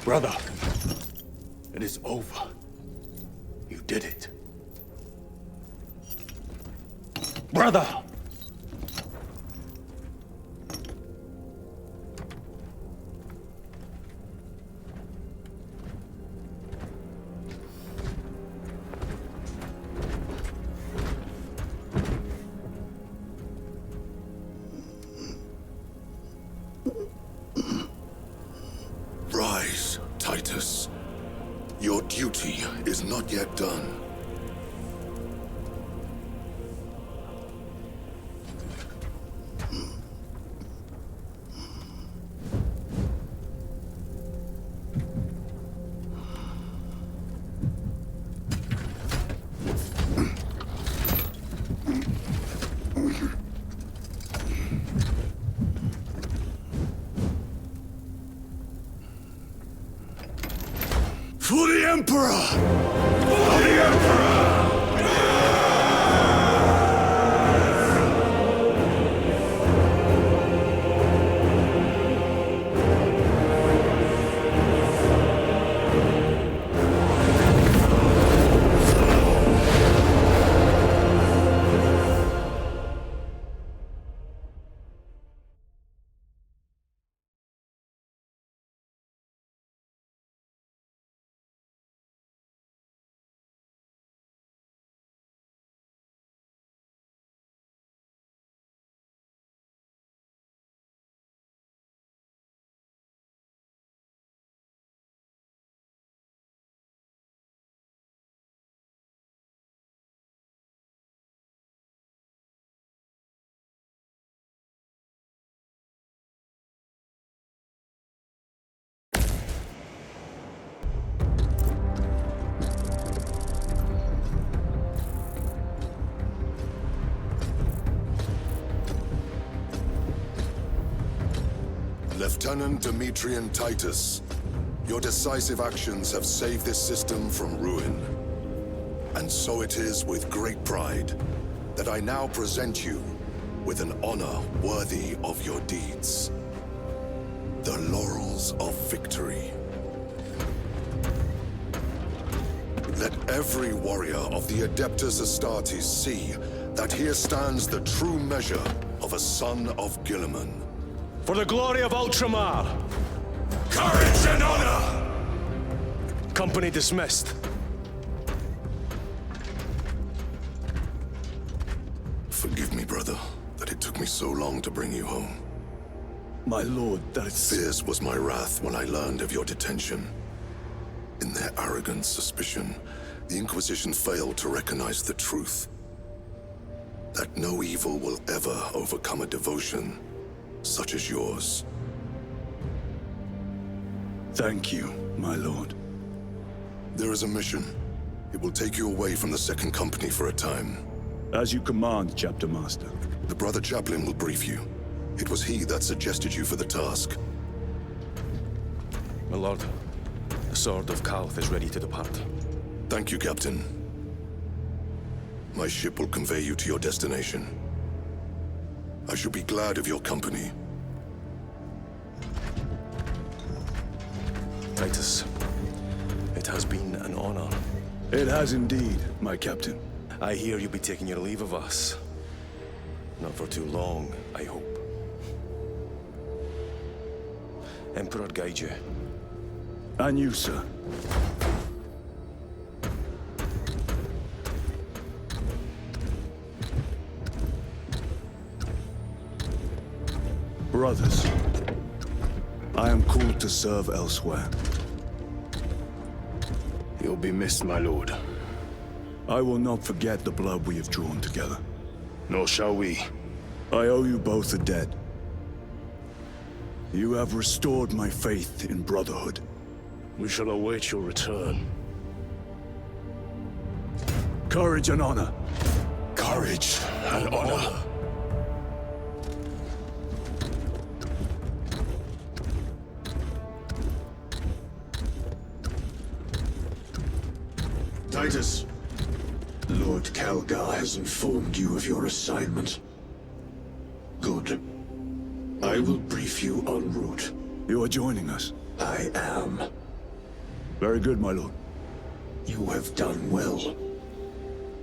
[SPEAKER 3] Brother, it is over. You did it. Brother!
[SPEAKER 6] Rise, Titus. Your duty is not yet done. For the Emperor! For the Emperor! Lieutenant Demetrian Titus, your decisive actions have saved this system from ruin. And so it is with great pride that I now present you with an honor worthy of your deeds. The laurels of victory. Let every warrior of the Adeptus Astartes see that here stands the true measure of a son of Guilliman.
[SPEAKER 1] For the glory of Ultramar!
[SPEAKER 6] Courage and honor!
[SPEAKER 1] Company dismissed.
[SPEAKER 6] Forgive me, brother, that it took me so long to bring you home.
[SPEAKER 3] My lord, that's...
[SPEAKER 6] Fierce was my wrath when I learned of your detention. In their arrogant suspicion, the Inquisition failed to recognize the truth. That no evil will ever overcome a devotion such as yours.
[SPEAKER 3] Thank you, my lord.
[SPEAKER 6] There is a mission. It will take you away from the Second Company for a time.
[SPEAKER 3] As you command, Chapter Master.
[SPEAKER 6] The Brother Chaplain will brief you. It was he that suggested you for the task.
[SPEAKER 1] My lord, the Sword of Kalth is ready to depart.
[SPEAKER 6] Thank you, Captain. My ship will convey you to your destination. I shall be glad of your company.
[SPEAKER 1] Titus, it has been an honor.
[SPEAKER 3] It has indeed, my captain.
[SPEAKER 1] I hear you'll be taking your leave of us. Not for too long, I hope. Emperor guide you.
[SPEAKER 3] And you, sir. Brothers, I am called to serve elsewhere.
[SPEAKER 2] You'll be missed, my lord.
[SPEAKER 3] I will not forget the blood we have drawn together.
[SPEAKER 2] Nor shall we.
[SPEAKER 3] I owe you both a debt. You have restored my faith in brotherhood.
[SPEAKER 2] We shall await your return.
[SPEAKER 3] Courage and honor.
[SPEAKER 2] Courage and honor.
[SPEAKER 5] Titus, Lord Calgar has informed you of your assignment. Good. I will brief you en route.
[SPEAKER 3] You are joining us?
[SPEAKER 5] I am.
[SPEAKER 3] Very good, my lord.
[SPEAKER 5] You have done well.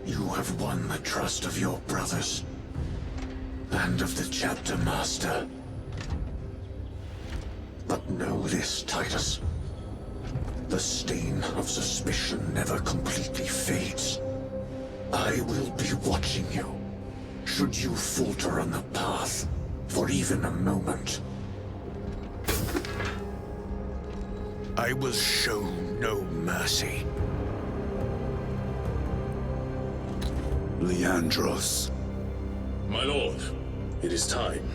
[SPEAKER 5] You have won the trust of your brothers. And of the Chapter Master. But know this, Titus. The stain of suspicion never completely fades. I will be watching you. Should you falter on the path, for even a moment.
[SPEAKER 8] I will show no mercy.
[SPEAKER 3] Leandros.
[SPEAKER 2] My lord, it is time.